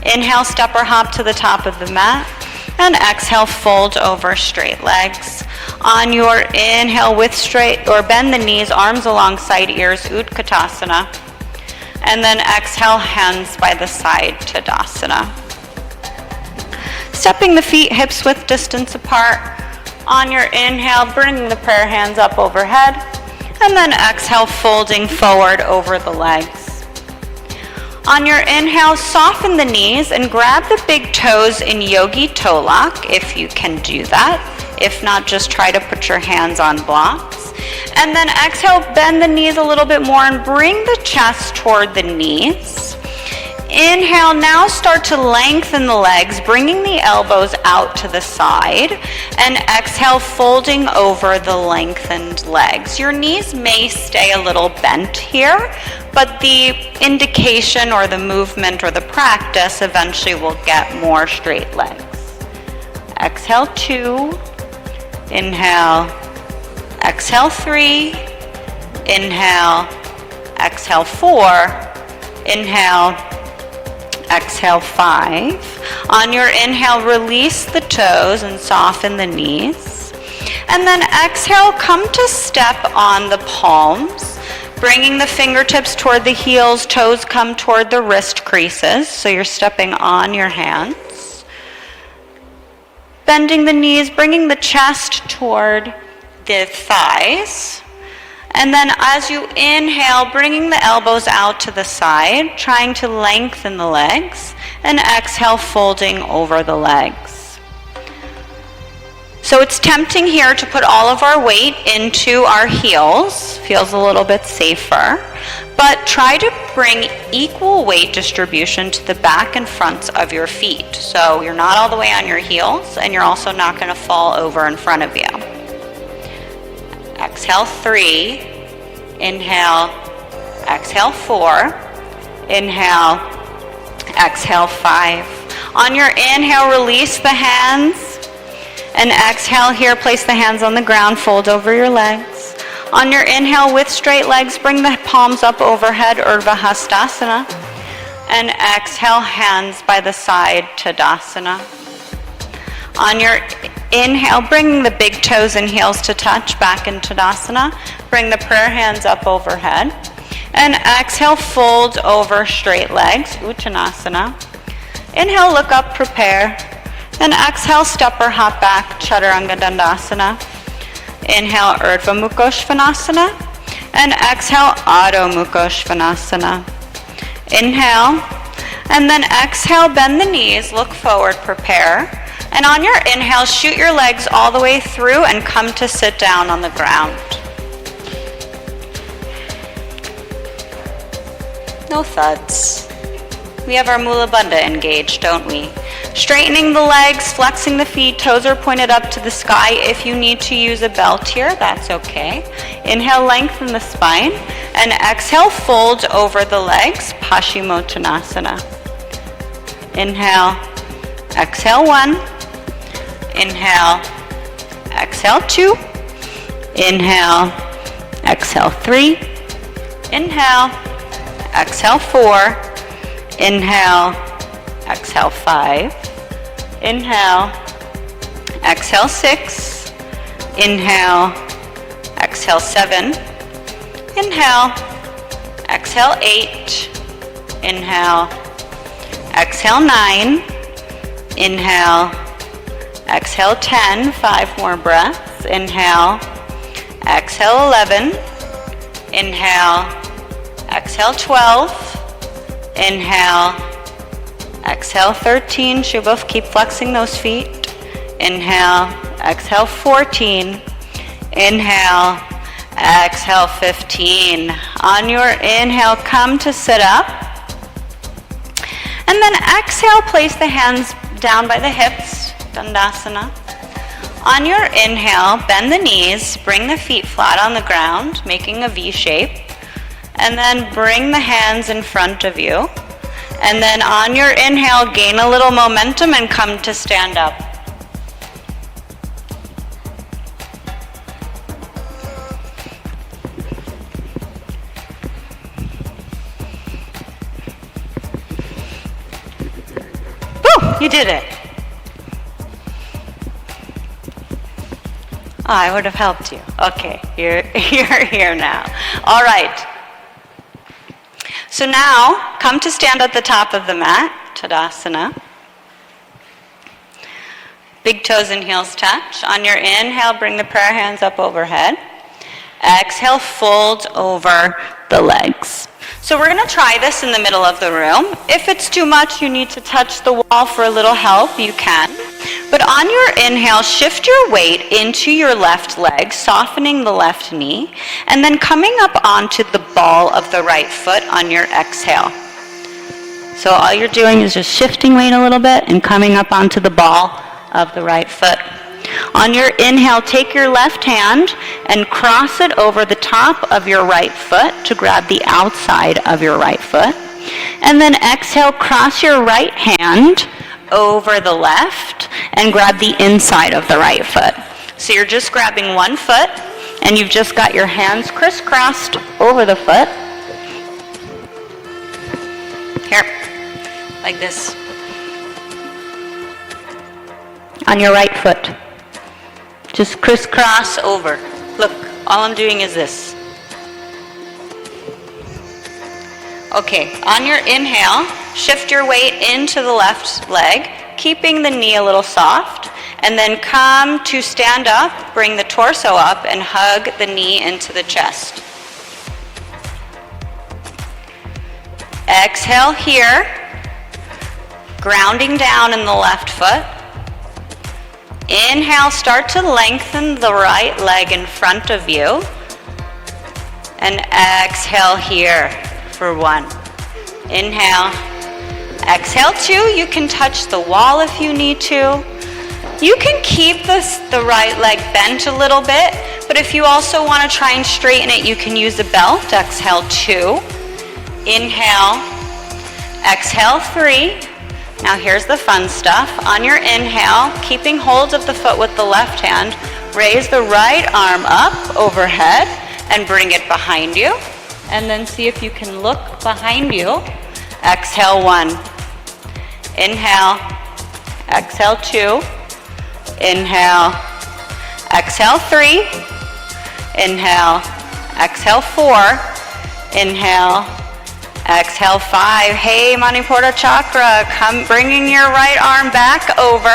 Inhale, step or hop to the top of the mat, and exhale, fold over straight legs. On your inhale, with straight or bend the knees, arms alongside ears, Utkatasana. And then exhale, hands by the side, Tadasana. Stepping the feet hips width distance apart. On your inhale, bringing the prayer hands up overhead. And then exhale, folding forward over the legs. On your inhale, soften the knees and grab the big toes in yogi toe lock if you can do that. If not, just try to put your hands on blocks. And then exhale, bend the knees a little bit more and bring the chest toward the knees. Inhale, now start to lengthen the legs, bringing the elbows out to the side. And exhale, folding over the lengthened legs. Your knees may stay a little bent here, but the indication or the movement or the practice eventually will get more straight legs. Exhale 2, inhale, exhale 3, inhale, exhale 4, inhale, exhale 5. On your inhale, release the toes and soften the knees. And then exhale, come to step on the palms, bringing the fingertips toward the heels, toes come toward the wrist creases, so you're stepping on your hands. Bending the knees, bringing the chest toward the thighs. And then as you inhale, bringing the elbows out to the side, trying to lengthen the legs, and exhale, folding over the legs. So it's tempting here to put all of our weight into our heels, feels a little bit safer, but try to bring equal weight distribution to the back and fronts of your feet. So you're not all the way on your heels, and you're also not going to fall over in front of you. Exhale 3, inhale, exhale 4, inhale, exhale 5. On your inhale, release the hands, and exhale here, place the hands on the ground, fold over your legs. On your inhale, with straight legs, bring the palms up overhead, Urdhva Hastasana, and exhale, hands by the side, Tadasana. On your inhale, bring the big toes and heels to touch, back in Tadasana. Bring the prayer hands up overhead. And exhale, fold over straight legs, Uttanasana. Inhale, look up, prepare. And exhale, step or hop back, Chaturanga Dandasana. Inhale, Urdhva Mukha Svanasana. And exhale, Adho Mukha Svanasana. Inhale. And then exhale, bend the knees, look forward, prepare. And on your inhale, shoot your legs all the way through and come to sit down on the ground. No thuds. We have our Mula Bandha engaged, don't we? Straightening the legs, flexing the feet, toes are pointed up to the sky. If you need to use a belt here, that's okay. Inhale, lengthen the spine. And exhale, fold over the legs, Paschimottanasana. Inhale, exhale 1. Inhale, exhale 2, inhale, exhale 3, inhale, exhale 4, inhale, exhale 5, inhale, exhale 6, inhale, exhale 7, inhale, exhale 8, inhale, exhale 9, inhale, exhale 10, 5 more breaths. Inhale, exhale 11, inhale, exhale 12, inhale, exhale 13, Shubha, keep flexing those feet. Inhale, exhale 14, inhale, exhale 15. On your inhale, come to sit up. And then exhale, place the hands down by the hips, Dandasana. On your inhale, bend the knees, bring the feet flat on the ground, making a V shape. And then bring the hands in front of you. And then on your inhale, gain a little momentum and come to stand up. Woo! You did it. Oh, I would have helped you. Okay, you're here now. All right. So now, come to stand at the top of the mat, Tadasana. Big toes and heels touch. On your inhale, bring the prayer hands up overhead. Exhale, fold over the legs. So we're going to try this in the middle of the room. If it's too much, you need to touch the wall for a little help, you can. But on your inhale, shift your weight into your left leg, softening the left knee, and then coming up onto the ball of the right foot on your exhale. So all you're doing is just shifting weight a little bit and coming up onto the ball of the right foot. On your inhale, take your left hand and cross it over the top of your right foot to grab the outside of your right foot. And then exhale, cross your right hand over the left and grab the inside of the right foot. So you're just grabbing one foot and you've just got your hands crisscrossed over the foot. Here, like this. On your right foot. Just crisscross over. Look, all I'm doing is this. Okay, on your inhale, shift your weight into the left leg, keeping the knee a little soft, and then come to stand up, bring the torso up, and hug the knee into the chest. Exhale here, grounding down in the left foot. Inhale, start to lengthen the right leg in front of you. And exhale here for 1. Inhale. Exhale 2. You can touch the wall if you need to. You can keep the right leg bent a little bit, but if you also want to try and straighten it, you can use a belt. Exhale 2. Inhale. Exhale 3. Now here's the fun stuff. On your inhale, keeping hold of the foot with the left hand, raise the right arm up overhead and bring it behind you. And then see if you can look behind you. Exhale 1. Inhale. Exhale 2. Inhale. Exhale 3. Inhale. Exhale 4. Inhale. Exhale 5. Hey, Manipura Chakra, come bringing your right arm back over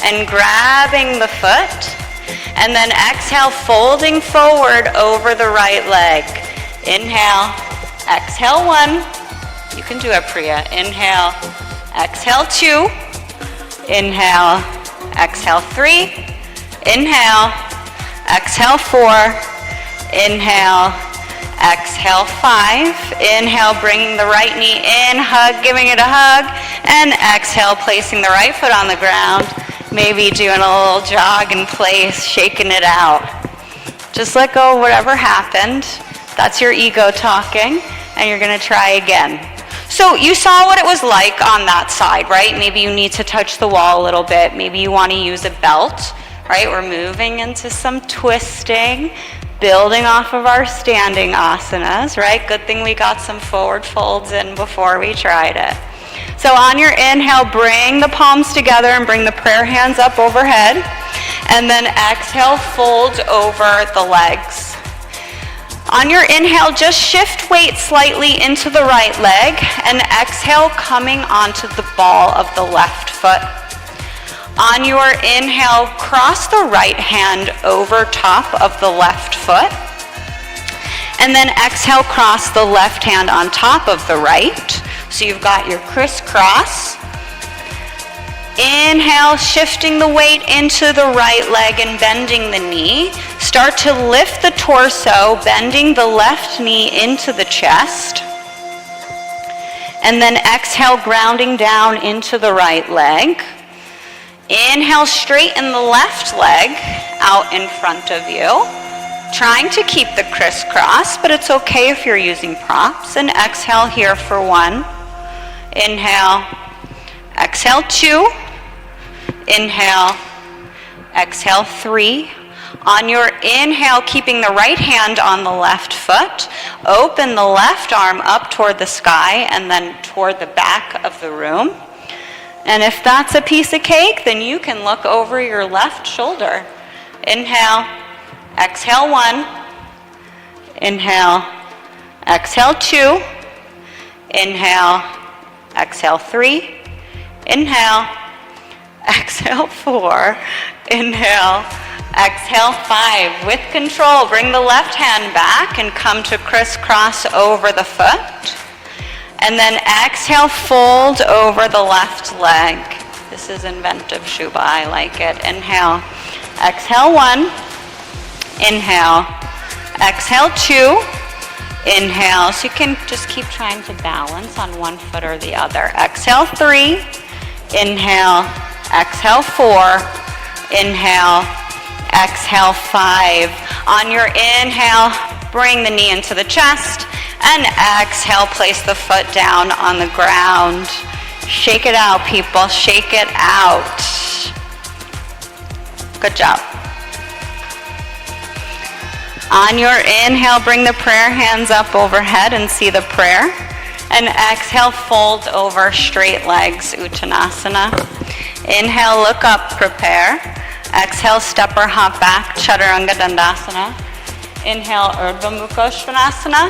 and grabbing the foot. And then exhale, folding forward over the right leg. Inhale. Exhale 1. You can do it, Priya. Inhale. Exhale 2. Inhale. Exhale 3. Inhale. Exhale 4. Inhale. Exhale 5. Inhale, bringing the right knee in, hug, giving it a hug. And exhale, placing the right foot on the ground. Maybe doing a little jog in place, shaking it out. Just let go of whatever happened. That's your ego talking, and you're going to try again. So you saw what it was like on that side, right? Maybe you need to touch the wall a little bit. Maybe you want to use a belt, right? We're moving into some twisting, building off of our standing asanas, right? Good thing we got some forward folds in before we tried it. So on your inhale, bring the palms together and bring the prayer hands up overhead. And then exhale, fold over the legs. On your inhale, just shift weight slightly into the right leg and exhale, coming onto the ball of the left foot. On your inhale, cross the right hand over top of the left foot. And then exhale, cross the left hand on top of the right. So you've got your crisscross. Inhale, shifting the weight into the right leg and bending the knee. Start to lift the torso, bending the left knee into the chest. And then exhale, grounding down into the right leg. Inhale, straighten the left leg out in front of you. Trying to keep the crisscross, but it's okay if you're using props. And exhale here for 1. Inhale. Exhale 2. Inhale. Exhale 3. On your inhale, keeping the right hand on the left foot, open the left arm up toward the sky and then toward the back of the room. And if that's a piece of cake, then you can look over your left shoulder. Inhale. Exhale 1. Inhale. Exhale 2. Inhale. Exhale 3. Inhale. Exhale 4. Inhale. Exhale, 5. With control, bring the left hand back and come to crisscross over the foot. And then exhale, fold over the left leg. This is inventive Shubha, I like it. Inhale, exhale 1, inhale, exhale 2, inhale. So you can just keep trying to balance on one foot or the other. Exhale 3, inhale, exhale 4, inhale, exhale 5. On your inhale, bring the knee into the chest, and exhale, place the foot down on the ground. Shake it out, people, shake it out. Good job. On your inhale, bring the prayer hands up overhead and see the prayer. And exhale, fold over straight legs, Uttanasana. Inhale, look up, prepare. Exhale, step or hop back, Chaturanga Dandasana. Inhale, Urdhva Mukha Svanasana.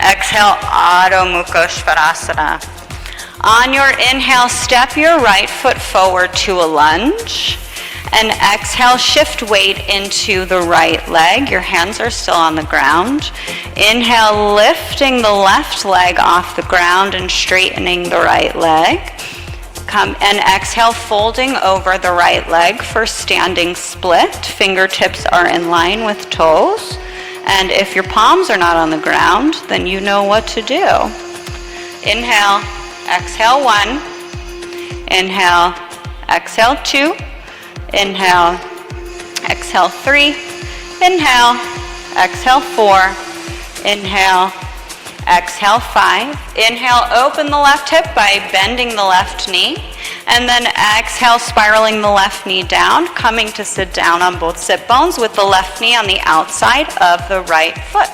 Exhale, Adho Mukha Svanasana. On your inhale, step your right foot forward to a lunge. And exhale, shift weight into the right leg. Your hands are still on the ground. Inhale, lifting the left leg off the ground and straightening the right leg. Come and exhale, folding over the right leg for standing split. Fingertips are in line with toes. And if your palms are not on the ground, then you know what to do. Inhale, exhale 1. Inhale, exhale 2. Inhale, exhale 3. Inhale, exhale 4. Inhale, exhale 5. Inhale, open the left hip by bending the left knee. And then exhale, spiraling the left knee down, coming to sit down on both sit bones with the left knee on the outside of the right foot.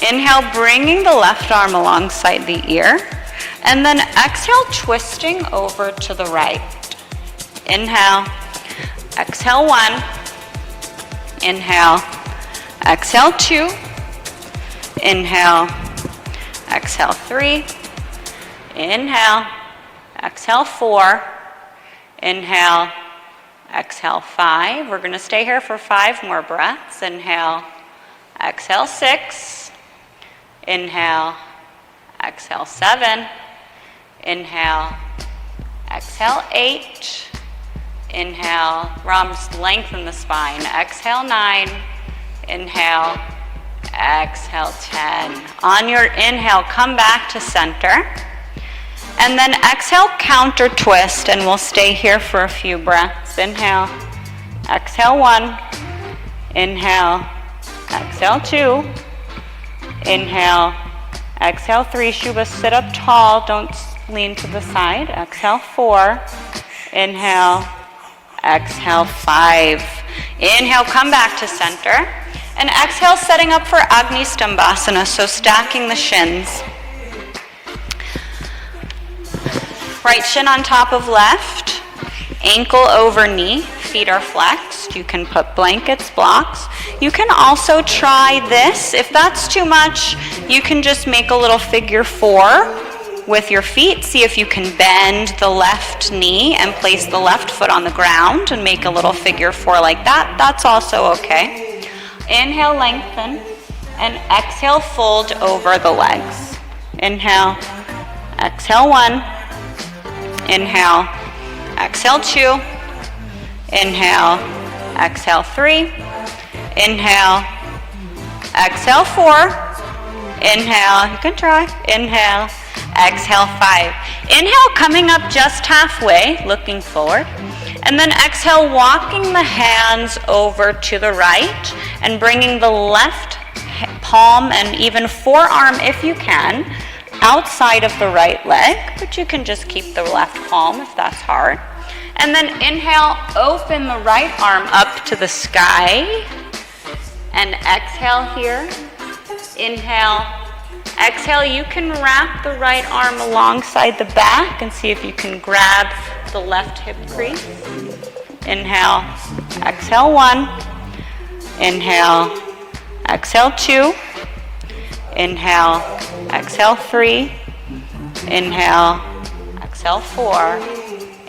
Inhale, bringing the left arm alongside the ear. And then exhale, twisting over to the right. Inhale, exhale 1. Inhale, exhale 2. Inhale, exhale 3. Inhale, exhale 4. Inhale, exhale 5. We're going to stay here for 5 more breaths. Inhale, exhale 6. Inhale, exhale 7. Inhale, exhale 8. Inhale, arms lengthen the spine. Exhale 9. Inhale, exhale 10. On your inhale, come back to center. And then exhale, counter twist, and we'll stay here for a few breaths. Inhale, exhale 1. Inhale, exhale 2. Inhale, exhale 3. Shubha, sit up tall, don't lean to the side. Exhale 4. Inhale, exhale 5. Inhale, come back to center. And exhale, setting up for Agni Stambhasana, so stacking the shins. Right shin on top of left, ankle over knee, feet are flexed. You can put blankets, blocks. You can also try this. If that's too much, you can just make a little figure 4 with your feet. See if you can bend the left knee and place the left foot on the ground and make a little figure 4 like that. That's also okay. Inhale, lengthen, and exhale, fold over the legs. Inhale, exhale 1. Inhale, exhale 2. Inhale, exhale 3. Inhale, exhale 4. Inhale, you can try. Inhale, exhale 5. Inhale, coming up just halfway, looking forward. And then exhale, walking the hands over to the right and bringing the left palm and even forearm, if you can, outside of the right leg, but you can just keep the left palm if that's hard. And then inhale, open the right arm up to the sky. And exhale here. Inhale, exhale. You can wrap the right arm alongside the back and see if you can grab the left hip crease. Inhale, exhale 1. Inhale, exhale 2. Inhale, exhale 3. Inhale, exhale 4.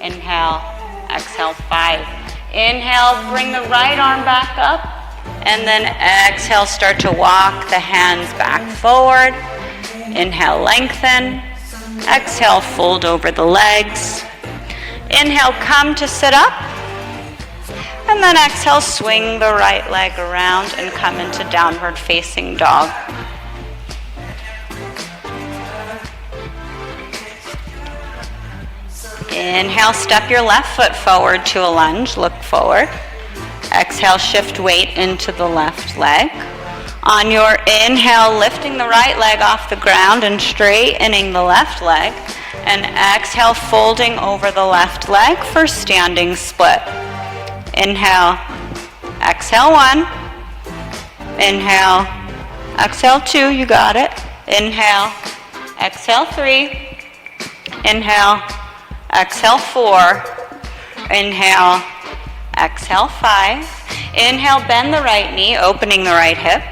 Inhale, exhale 5. Inhale, bring the right arm back up, and then exhale, start to walk the hands back forward. Inhale, lengthen. Exhale, fold over the legs. Inhale, come to sit up. And then exhale, swing the right leg around and come into downward facing dog. Inhale, step your left foot forward to a lunge, look forward. Exhale, shift weight into the left leg. On your inhale, lifting the right leg off the ground and straightening the left leg. And exhale, folding over the left leg for standing split. Inhale, exhale 1. Inhale, exhale 2, you got it. Inhale, exhale 3. Inhale, exhale 4. Inhale, exhale 5. Inhale, bend the right knee, opening the right hip.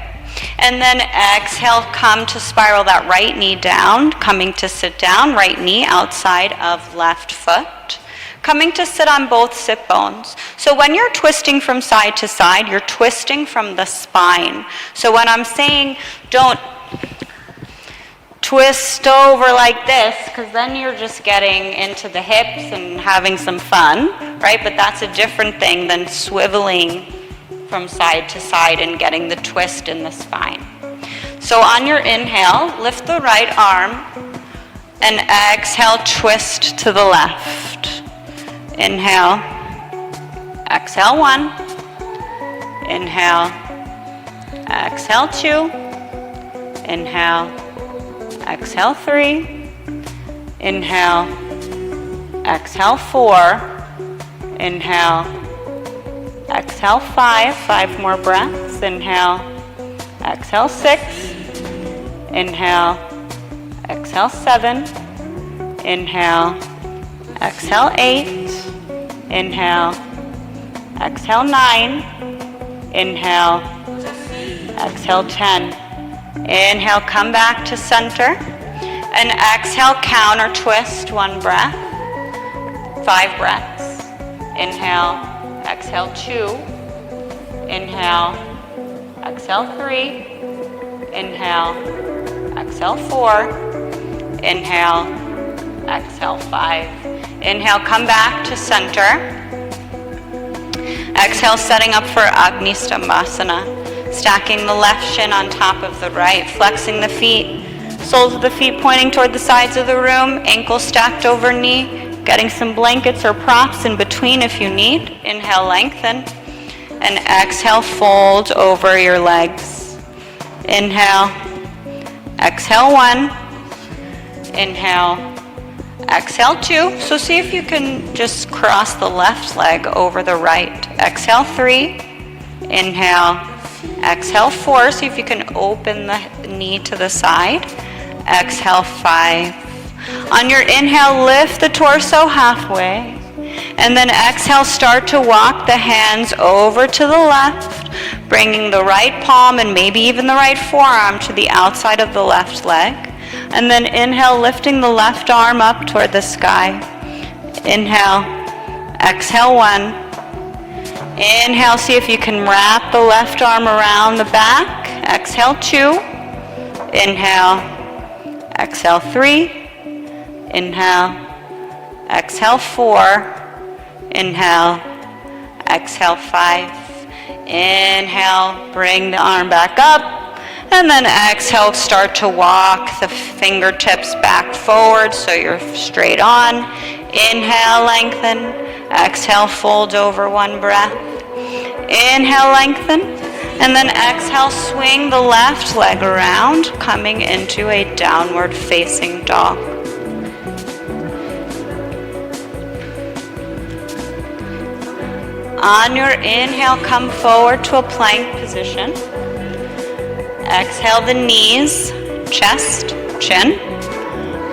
And then exhale, come to spiral that right knee down, coming to sit down, right knee outside of left foot. Coming to sit on both sit bones. So when you're twisting from side to side, you're twisting from the spine. So when I'm saying don't twist over like this, because then you're just getting into the hips and having some fun, right? But that's a different thing than swiveling from side to side and getting the twist in the spine. So on your inhale, lift the right arm and exhale, twist to the left. Inhale, exhale 1. Inhale, exhale 2. Inhale, exhale 3. Inhale, exhale 4. Inhale, exhale 5. 5 more breaths. Inhale, exhale 6. Inhale, exhale 7. Inhale, exhale 8. Inhale, exhale 9. Inhale, exhale 10. Inhale, come back to center. And exhale, counter twist 1 breath. 5 breaths. Inhale, exhale 2. Inhale, exhale 3. Inhale, exhale 4. Inhale, exhale 5. Inhale, come back to center. Exhale, setting up for Agni Stambhasana. Stacking the left shin on top of the right, flexing the feet. Soles of the feet pointing toward the sides of the room, ankles stacked over knee. Getting some blankets or props in between if you need. Inhale, lengthen. And exhale, fold over your legs. Inhale, exhale 1. Inhale, exhale 2. So see if you can just cross the left leg over the right. Exhale 3. Inhale, exhale 4. See if you can open the knee to the side. Exhale 5. On your inhale, lift the torso halfway. And then exhale, start to walk the hands over to the left, bringing the right palm and maybe even the right forearm to the outside of the left leg. And then inhale, lifting the left arm up toward the sky. Inhale, exhale 1. Inhale, see if you can wrap the left arm around the back. Exhale 2. Inhale, exhale 3. Inhale, exhale 4. Inhale, exhale 5. Inhale, bring the arm back up. And then exhale, start to walk the fingertips back forward so you're straight on. Inhale, lengthen. Exhale, fold over 1 breath. Inhale, lengthen. And then exhale, swing the left leg around, coming into a downward facing dog. On your inhale, come forward to a plank position. Exhale the knees, chest, chin.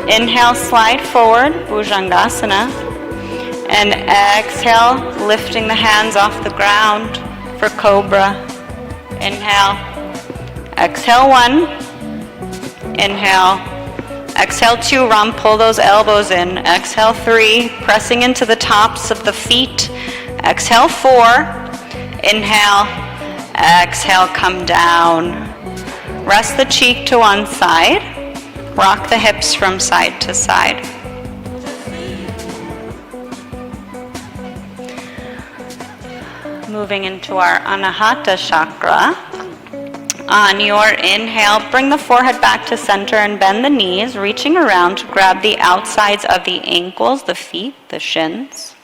Inhale, slide forward, Bhujangasana. And exhale, lifting the hands off the ground for Cobra. Inhale, exhale 1. Inhale, Exhale 2, pull those elbows in. Exhale 3, pressing into the tops of the feet. Exhale 4, inhale, exhale, come down. Rest the cheek to one side. Rock the hips from side to side. Moving into our Anahata chakra. On your inhale, bring the forehead back to center and bend the knees, reaching around to grab the outsides of the ankles, the feet, the shins.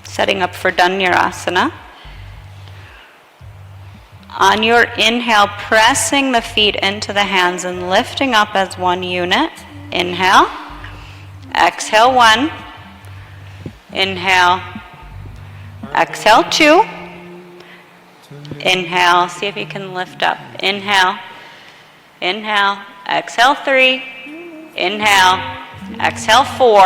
Setting up for Dhanurasana. On your inhale, pressing the feet into the hands and lifting up as one unit. Inhale. Exhale 1. Inhale. Exhale 2. Inhale, see if you can lift up. Inhale, inhale, exhale 3, inhale, exhale 4,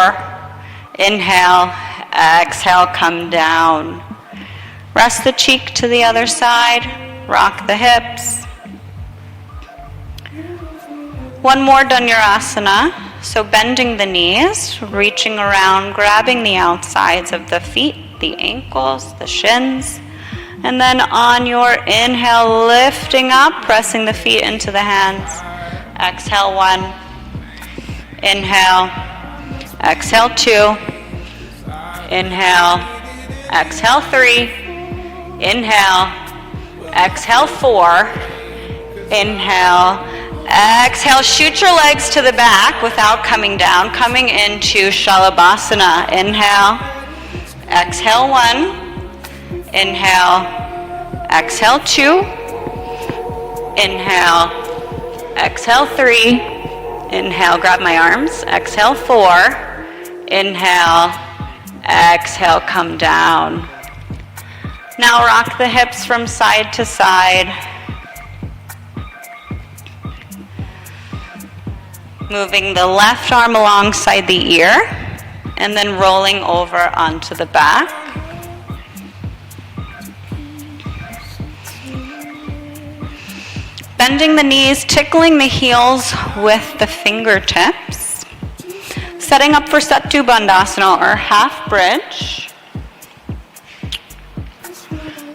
inhale, exhale, come down. Rest the cheek to the other side, rock the hips. One more Dhanurasana, so bending the knees, reaching around, grabbing the outsides of the feet, the ankles, the shins. And then on your inhale, lifting up, pressing the feet into the hands. Exhale 1. Inhale. Exhale 2. Inhale. Exhale 3. Inhale. Exhale 4. Inhale. Exhale, shoot your legs to the back without coming down, coming into Shalabhasana. Inhale. Exhale 1. Inhale, exhale 2, inhale, exhale 3, inhale, grab my arms, exhale 4, inhale, exhale, come down. Now rock the hips from side to side. Moving the left arm alongside the ear, and then rolling over onto the back. Bending the knees, tickling the heels with the fingertips. Setting up for Sattu Bandhasana or half bridge.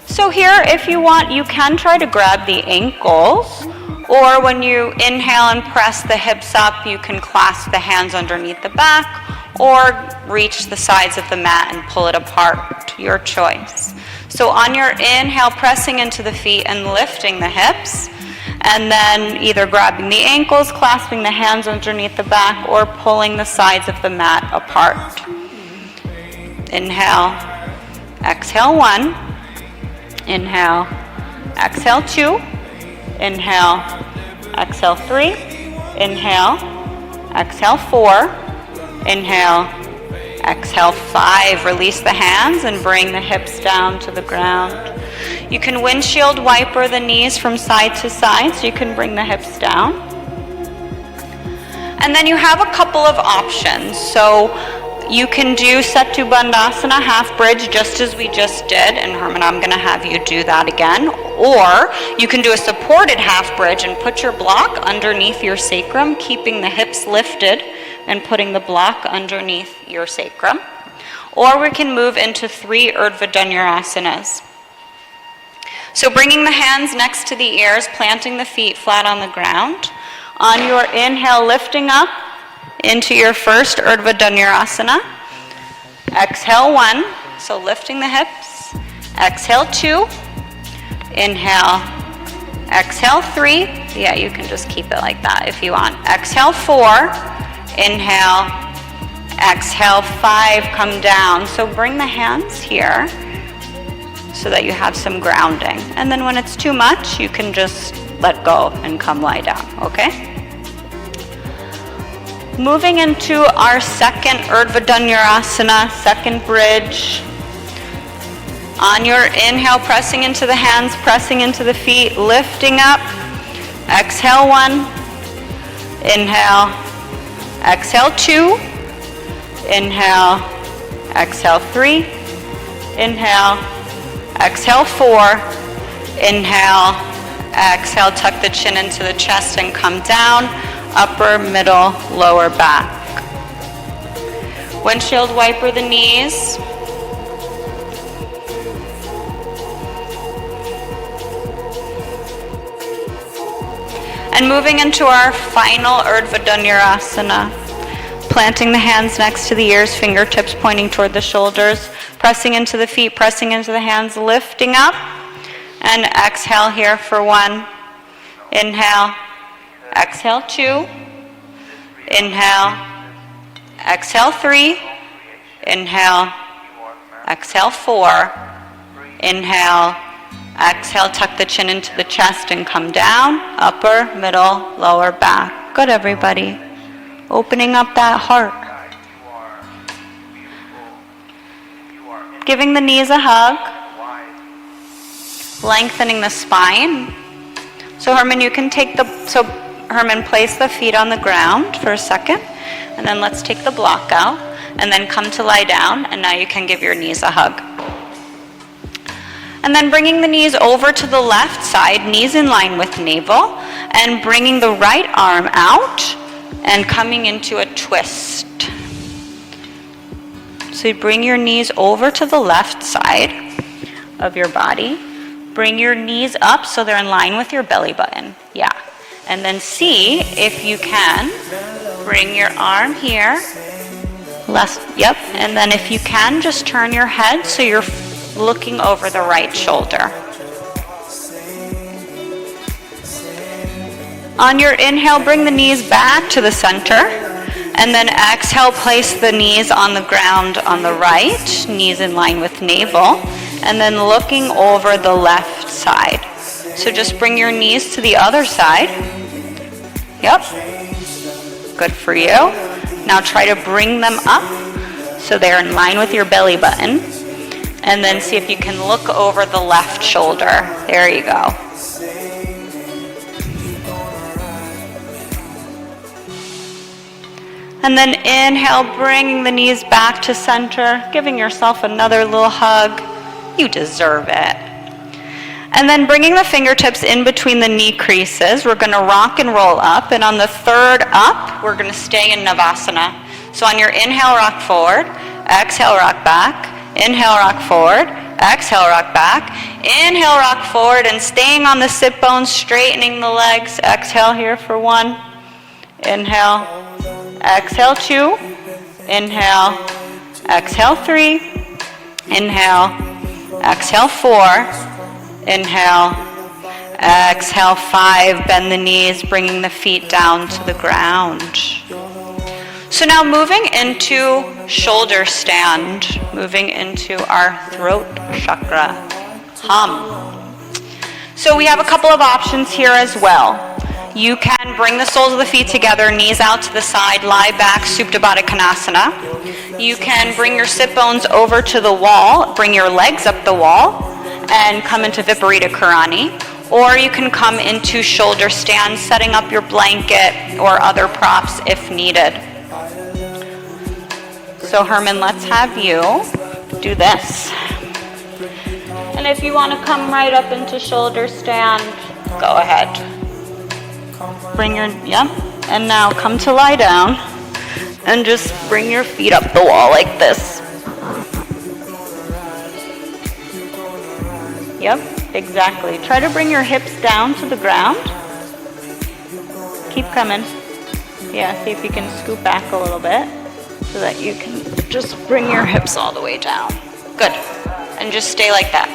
So here, if you want, you can try to grab the ankles, or when you inhale and press the hips up, you can clasp the hands underneath the back, or reach the sides of the mat and pull it apart, your choice. So on your inhale, pressing into the feet and lifting the hips, and then either grabbing the ankles, clasping the hands underneath the back, or pulling the sides of the mat apart. Inhale, exhale 1, inhale, exhale 2, inhale, exhale 3, inhale, exhale 4, inhale, exhale 5. Release the hands and bring the hips down to the ground. You can windshield wiper the knees from side to side, so you can bring the hips down. And then you have a couple of options. So you can do Sattu Bandhasana, half bridge, just as we just did, and Herman, I'm going to have you do that again. Or you can do a supported half bridge and put your block underneath your sacrum, keeping the hips lifted and putting the block underneath your sacrum. Or we can move into 3 Urdhva Dhanurasanas. So bringing the hands next to the ears, planting the feet flat on the ground. On your inhale, lifting up into your first Urdhva Dhanurasana. Exhale 1, so lifting the hips. Exhale 2, inhale. Exhale 3, yeah, you can just keep it like that if you want. Exhale 4, inhale. Exhale 5, come down. So bring the hands here, so that you have some grounding. And then when it's too much, you can just let go and come lie down, okay? Moving into our second Urdhva Dhanurasana, second bridge. On your inhale, pressing into the hands, pressing into the feet, lifting up. Exhale 1, inhale. Exhale 2, inhale. Exhale 3, inhale. Exhale 4, inhale, exhale, tuck the chin into the chest and come down. upper, middle, lower back. Windshield wiper the knees. And moving into our final Urdhva Dhanurasana. Planting the hands next to the ears, fingertips pointing toward the shoulders, pressing into the feet, pressing into the hands, lifting up. And exhale here for 1. Inhale. Exhale 2. Inhale. Exhale 3. Inhale. Exhale 4. Inhale. Exhale, tuck the chin into the chest and come down. Upper, middle, lower back. Good, everybody. Opening up that heart. Giving the knees a hug. Lengthening the spine. So Herman, you can take Herman, place the feet on the ground for a second. And then let's take the block out. And then come to lie down. And now you can give your knees a hug. And then bringing the knees over to the left side, knees in line with navel. And bringing the right arm out. And coming into a twist. So you bring your knees over to the left side of your body. Bring your knees up so they're in line with your belly button. Yeah. And then see if you can bring your arm here. Yep. And then if you can, just turn your head so you're looking over the right shoulder. On your inhale, bring the knees back to the center. And then exhale, place the knees on the ground on the right, knees in line with navel. And then looking over the left side. So just bring your knees to the other side. Yep. Good for you. Now try to bring them up so they're in line with your belly button. And then see if you can look over the left shoulder. There you go. And then inhale, bringing the knees back to center, giving yourself another little hug. You deserve it. And then bringing the fingertips in between the knee creases, we're going to rock and roll up. And on the third up, we're going to stay in Navasana. So on your inhale, rock forward. Exhale, rock back. Inhale, rock forward. Exhale, rock back. Inhale, rock forward. And staying on the sit bones, straightening the legs. Exhale here for 1. Inhale. Exhale 2. Inhale. Exhale 3. Inhale. Exhale 4. Inhale. Exhale 5. Bend the knees, bringing the feet down to the ground. So now moving into shoulder stand, moving into our throat chakra, hum. So we have a couple of options here as well. You can bring the soles of the feet together, knees out to the side, lie back, Supta Baddha Konasana. You can bring your sit bones over to the wall, bring your legs up the wall, and come into Viparita Karani. Or you can come into shoulder stand, setting up your blanket or other props if needed. So Herman, let's have you do this. And if you want to come right up into shoulder stand, go ahead. Bring your, and now come to lie down and just bring your feet up the wall like this. Yep, exactly. Try to bring your hips down to the ground. Keep coming. Yeah, see if you can scoop back a little bit so that you can just bring your hips all the way down. Good. And just stay like that.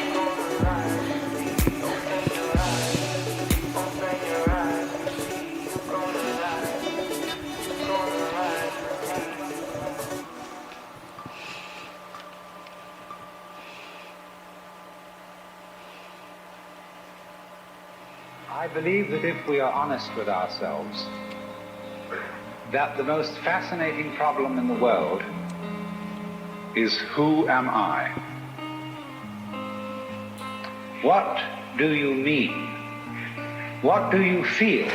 I believe that if we are honest with ourselves, that the most fascinating problem in the world is, who am I? What do you mean? What do you feel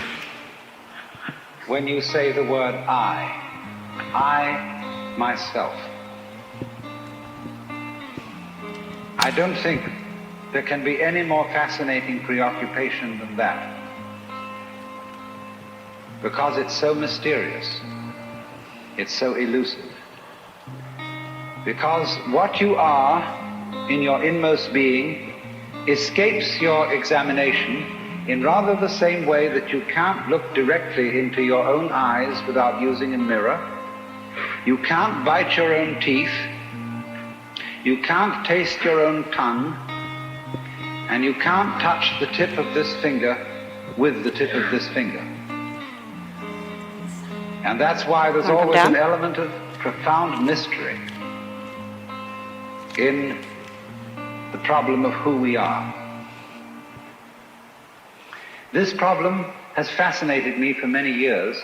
when you say the word I? I, myself. I don't think there can be any more fascinating preoccupation than that. because it's so mysterious, it's so elusive. Because what you are in your inmost being escapes your examination in rather the same way that you can't look directly into your own eyes without using a mirror. You can't bite your own teeth. You can't taste your own tongue. And you can't touch the tip of this finger with the tip of this finger. And that's why there's always an element of profound mystery in the problem of who we are. This problem has fascinated me for many years,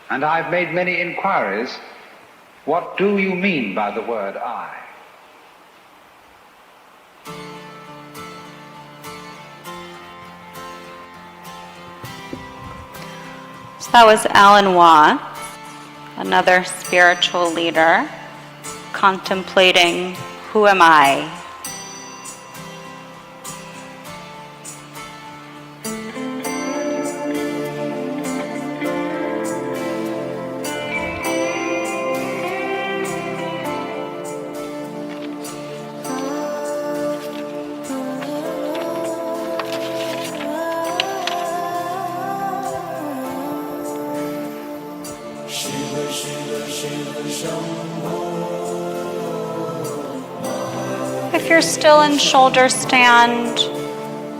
and I've made many inquiries. What do you mean by the word I? So that was Alan Watts, another spiritual leader, contemplating, who am I? If you're still in shoulder stand,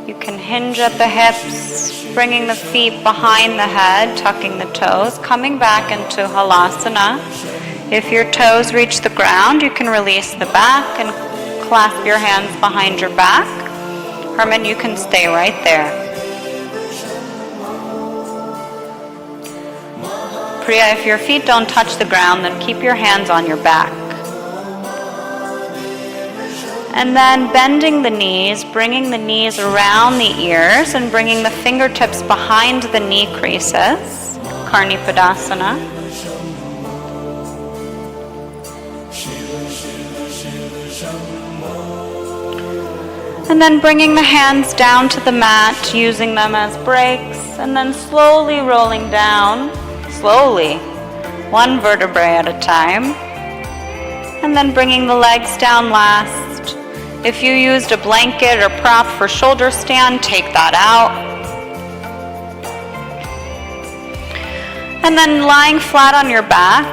you can hinge at the hips, bringing the feet behind the head, tucking the toes, coming back into halasana. If your toes reach the ground, you can release the back and clasp your hands behind your back. Herman, you can stay right there. Priya, if your feet don't touch the ground, then keep your hands on your back. And then bending the knees, bringing the knees around the ears and bringing the fingertips behind the knee creases, Karnipadasana. And then bringing the hands down to the mat, using them as brakes, and then slowly rolling down, slowly, one vertebrae at a time. And then bringing the legs down last. If you used a blanket or prop for shoulder stand, take that out. And then lying flat on your back,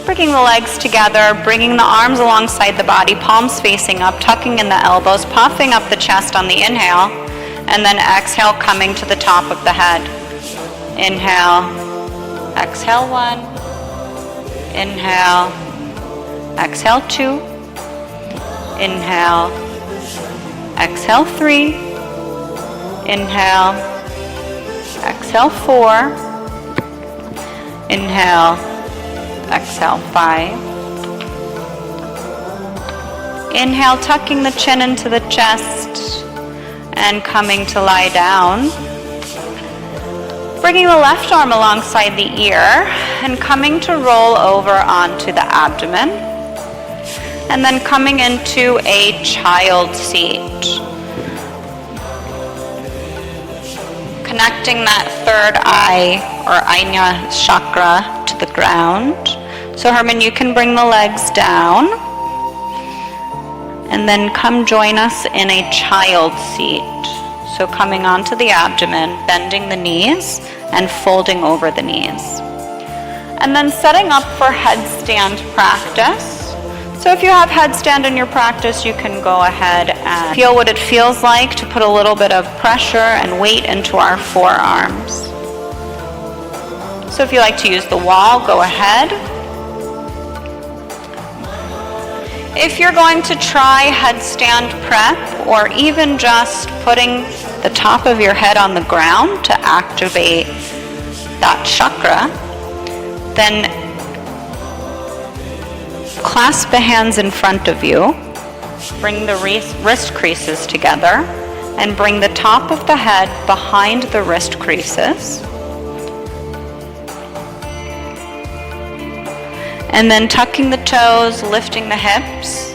bringing the legs together, bringing the arms alongside the body, palms facing up, tucking in the elbows, puffing up the chest on the inhale, and then exhale, coming to the top of the head. Inhale, exhale 1, inhale, exhale 2, inhale, exhale 3, inhale, exhale 4, inhale, exhale 5. Inhale, tucking the chin into the chest and coming to lie down. Bringing the left arm alongside the ear and coming to roll over onto the abdomen. And then coming into a child seat. Connecting that third eye or Ajna chakra to the ground. So Herman, you can bring the legs down. And then come join us in a child seat. So coming onto the abdomen, bending the knees and folding over the knees. And then setting up for headstand practice. So if you have headstand in your practice, you can go ahead and feel what it feels like to put a little bit of pressure and weight into our forearms. So if you like to use the wall, go ahead. If you're going to try headstand prep, or even just putting the top of your head on the ground to activate that chakra, then clasp the hands in front of you, bring the wrist creases together, and bring the top of the head behind the wrist creases. And then tucking the toes, lifting the hips,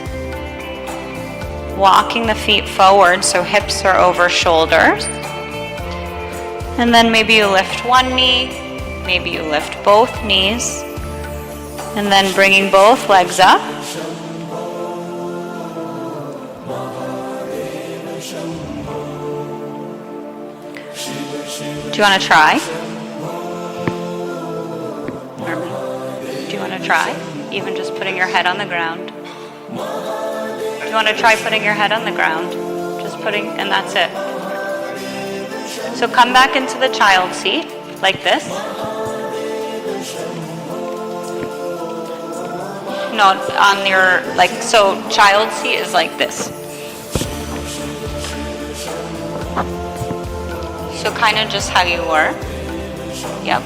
walking the feet forward so hips are over shoulders. And then maybe you lift one knee, maybe you lift both knees, and then bringing both legs up. Do you want to try? Do you want to try? Even just putting your head on the ground. Do you want to try putting your head on the ground? Just putting, and that's it. So come back into the child seat, like this. No, on your, like, so child seat is like this. So kind of just how you were. Yep.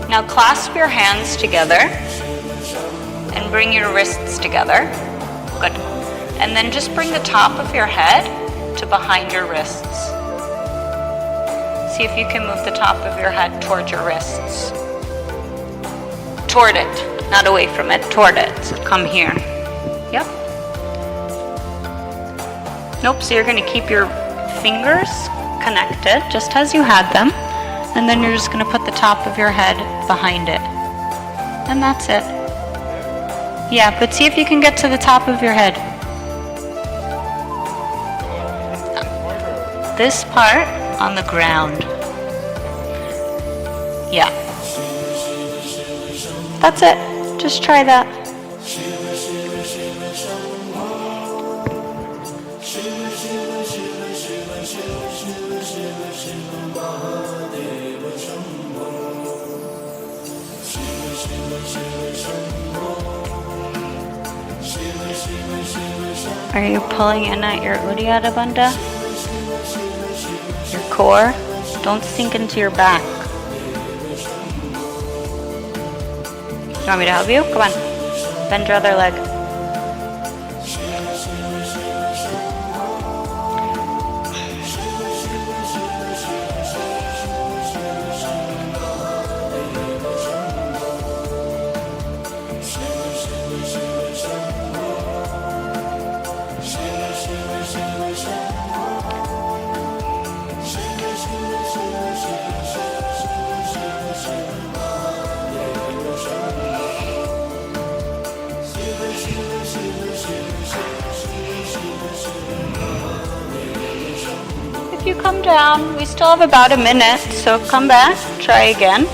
Now clasp your hands together and bring your wrists together. Good. And then just bring the top of your head to behind your wrists. See if you can move the top of your head toward your wrists. Toward it, not away from it, toward it. So come here. Yep. Nope, so you're going to keep your fingers connected just as you had them, and then you're just going to put the top of your head behind it, and that's it. Yeah, but see if you can get to the top of your head. This part on the ground. Yeah, that's it. Just try that. Are you pulling in at your Uddiyana Bandha? Your core? Don't sink into your back. You want me to help you? Come on. Bend your other leg. If you come down, we still have about a minute, so come back, try again.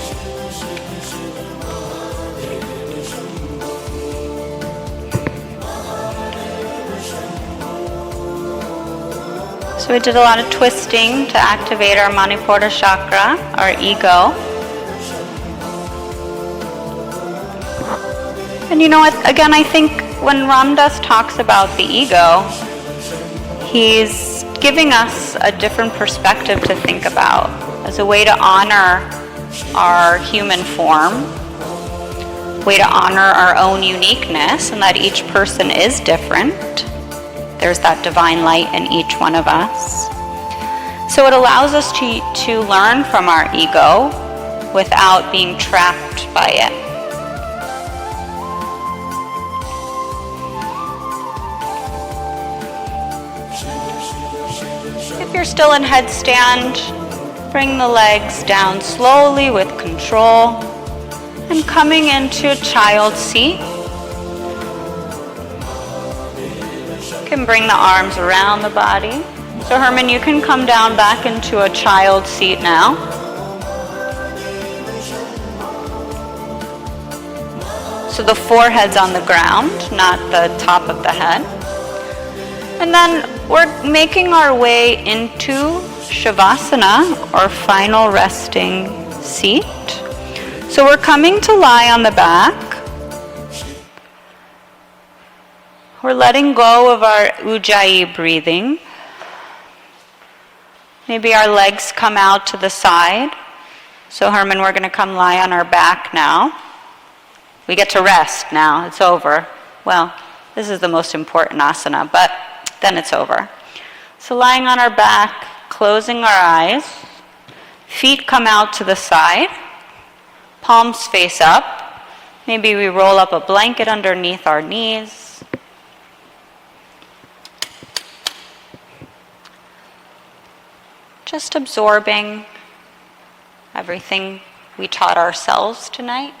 So we did a lot of twisting to activate our Manipura chakra, our ego. And you know what, again, I think when Ram Dass talks about the ego, he's giving us a different perspective to think about as a way to honor our human form, way to honor our own uniqueness, and that each person is different. There's that divine light in each one of us. So it allows us to learn from our ego without being trapped by it. If you're still in headstand, bring the legs down slowly with control and coming into a child seat. You can bring the arms around the body. So Herman, you can come down back into a child seat now. So the forehead's on the ground, not the top of the head. And then we're making our way into Shavasana, or final resting seat. So we're coming to lie on the back. We're letting go of our Ujjayi breathing. Maybe our legs come out to the side. So Herman, we're going to come lie on our back now. We get to rest now. It's over. Well, this is the most important asana, but then it's over. So lying on our back, closing our eyes, feet come out to the side, palms face up. Maybe we roll up a blanket underneath our knees. Just absorbing everything we taught ourselves tonight.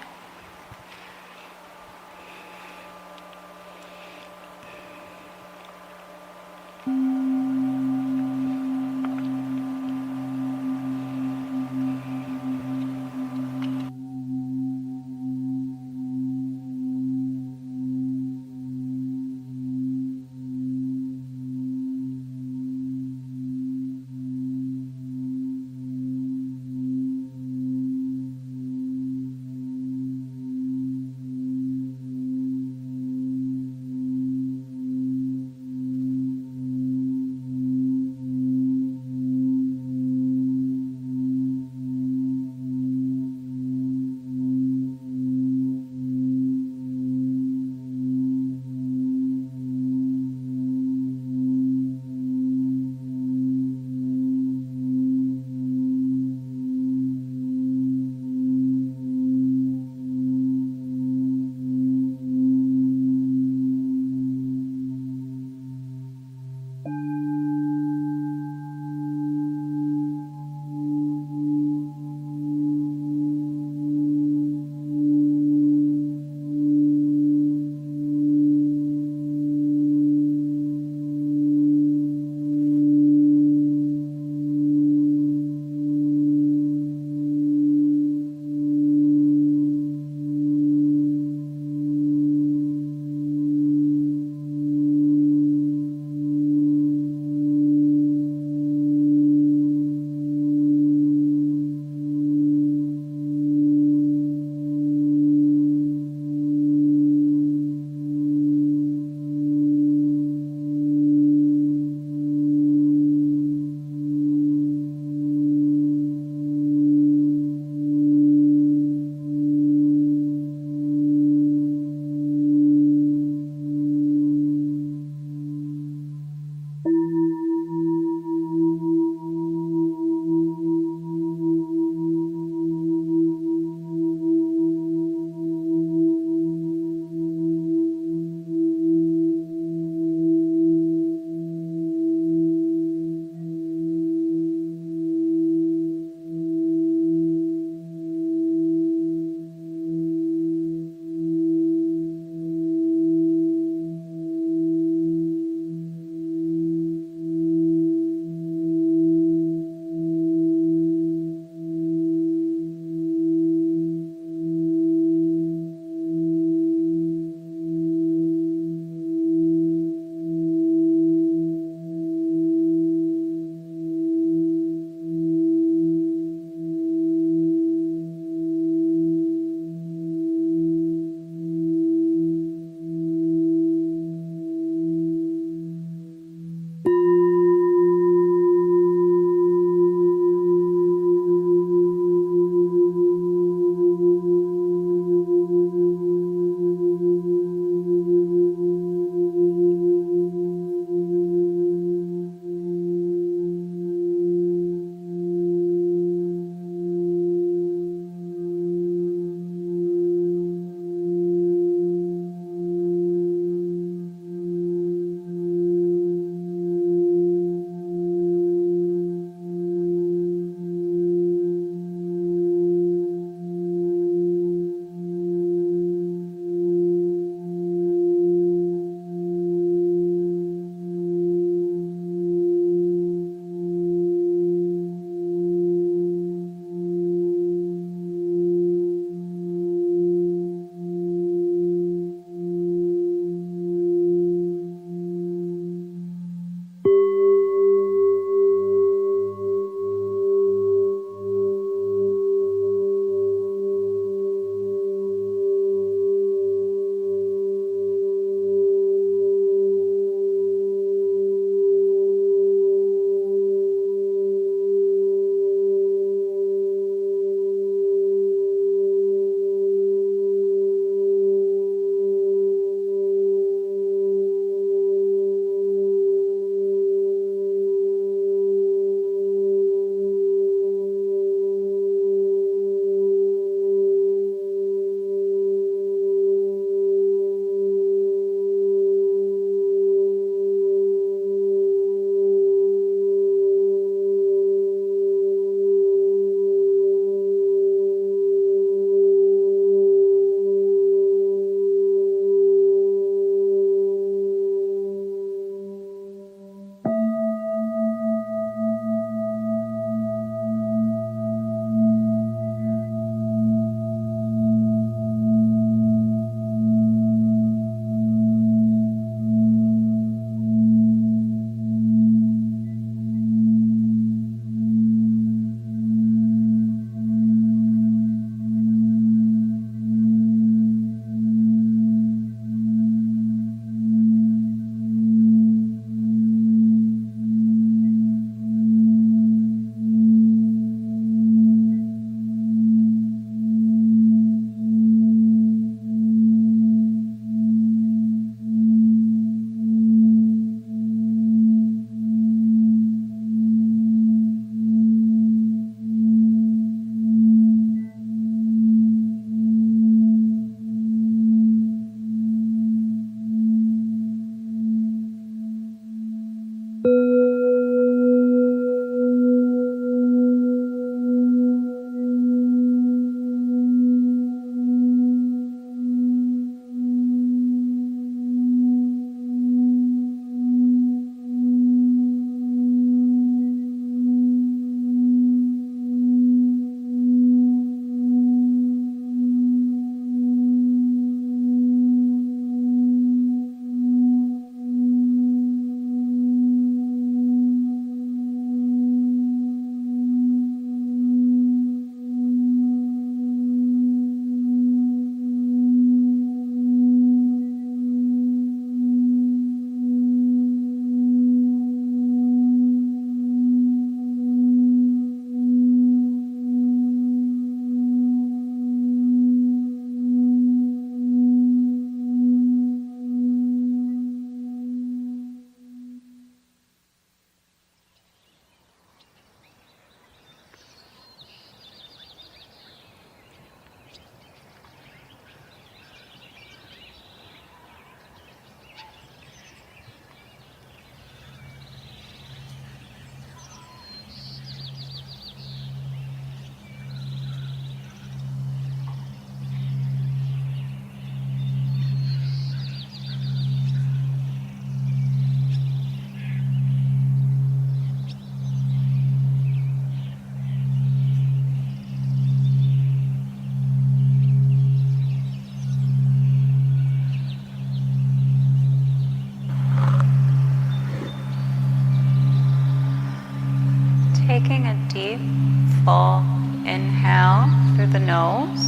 full inhale through the nose,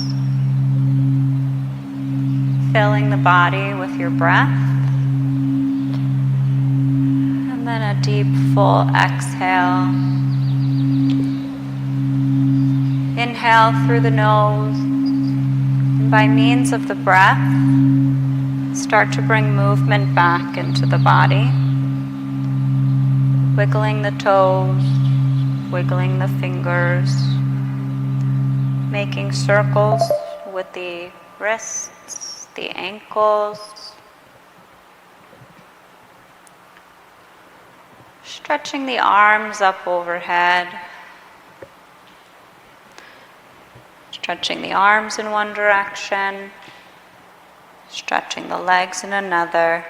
filling the body with your breath. And then a deep, full exhale. Inhale through the nose, and by means of the breath, start to bring movement back into the body. Wiggling the toes, wiggling the fingers, making circles with the wrists, the ankles, stretching the arms up overhead, stretching the arms in one direction, stretching the legs in another,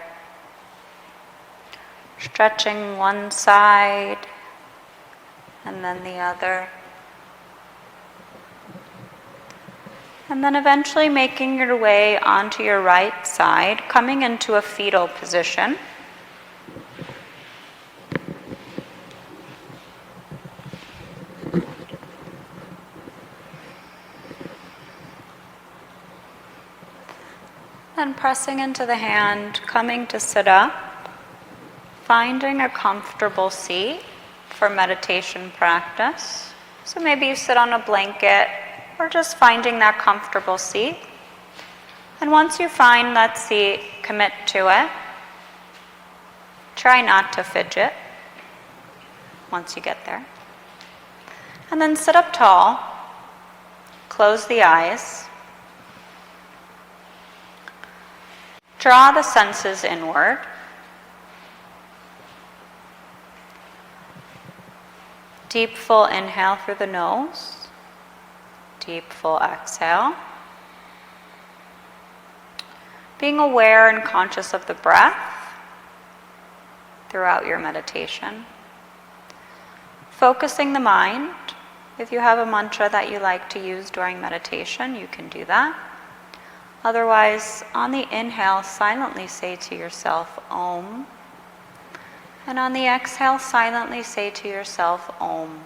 stretching one side and then the other. And then eventually making your way onto your right side, coming into a fetal position. Then pressing into the hand, coming to sit up, finding a comfortable seat for meditation practice. So maybe you sit on a blanket or just finding that comfortable seat. And once you find that seat, commit to it. Try not to fidget once you get there. And then sit up tall, close the eyes. Draw the senses inward. Deep, full inhale through the nose. Deep, full exhale. Being aware and conscious of the breath throughout your meditation. Focusing the mind. If you have a mantra that you like to use during meditation, you can do that. Otherwise, on the inhale, silently say to yourself, Om. And on the exhale, silently say to yourself, Om.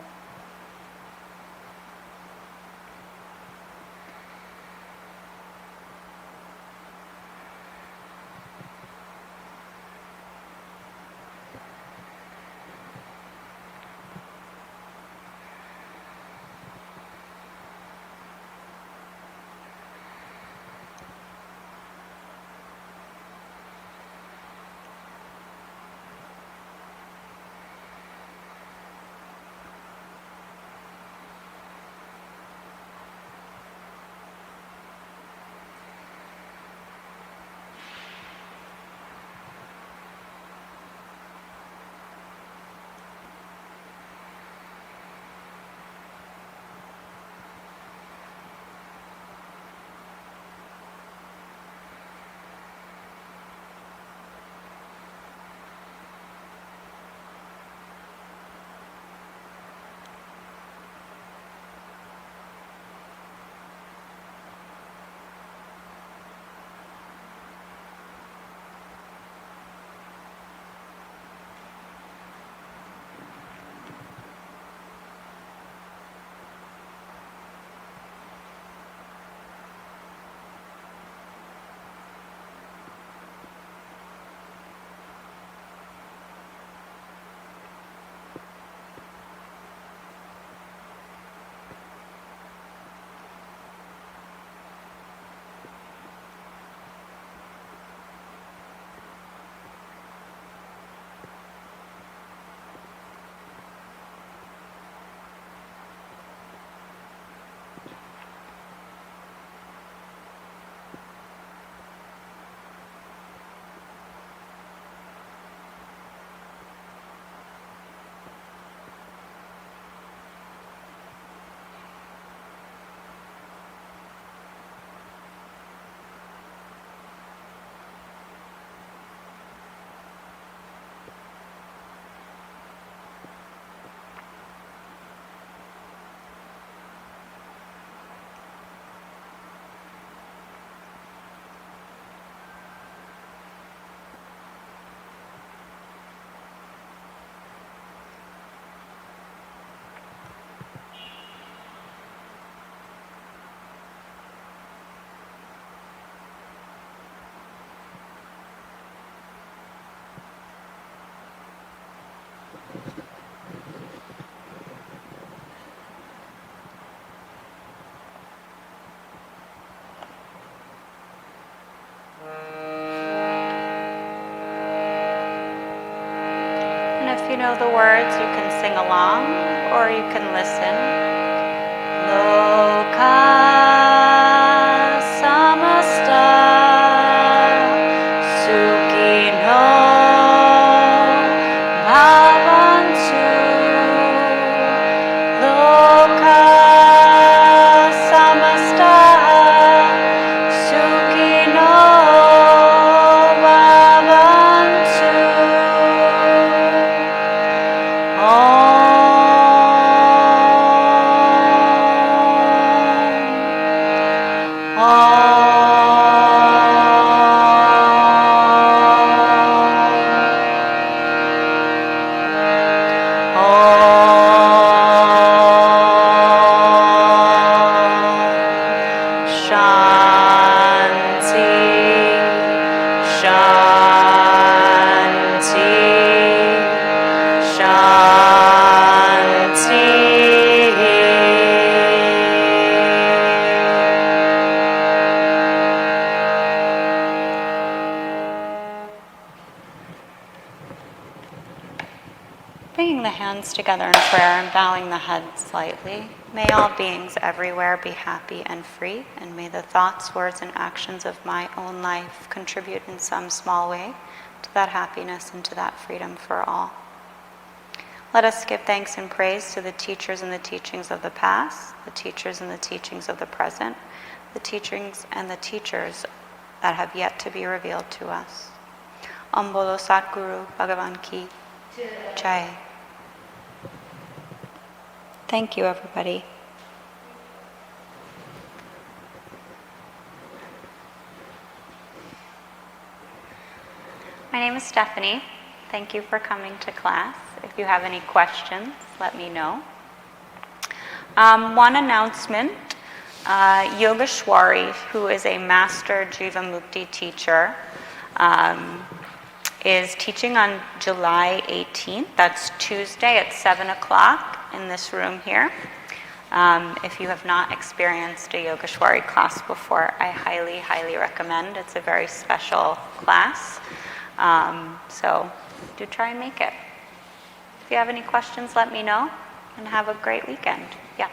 you know the words, you can sing along or you can listen. Loka samasta sukhino bhavantu. Loka samasta sukhino bhavantu. Bringing the hands together in prayer and bowing the head slightly. May all beings everywhere be happy and free, and may the thoughts, words, and actions of my own life contribute in some small way to that happiness and to that freedom for all. Let us give thanks and praise to the teachers and the teachings of the past, the teachers and the teachings of the present, the teachings and the teachers that have yet to be revealed to us. Om Bolo Satguru Bhagavan Ki Jai. Thank you, everybody. My name is Stefanie. Thank you for coming to class. If you have any questions, let me know. One announcement. Yogeshwari, who is a master Jivamukti teacher, is teaching on July 18th. That's Tuesday at 7 o'clock in this room here. If you have not experienced a Yogeshwari class before, I highly, highly recommend. It's a very special class. So do try and make it. If you have any questions, let me know, and have a great weekend. Yeah.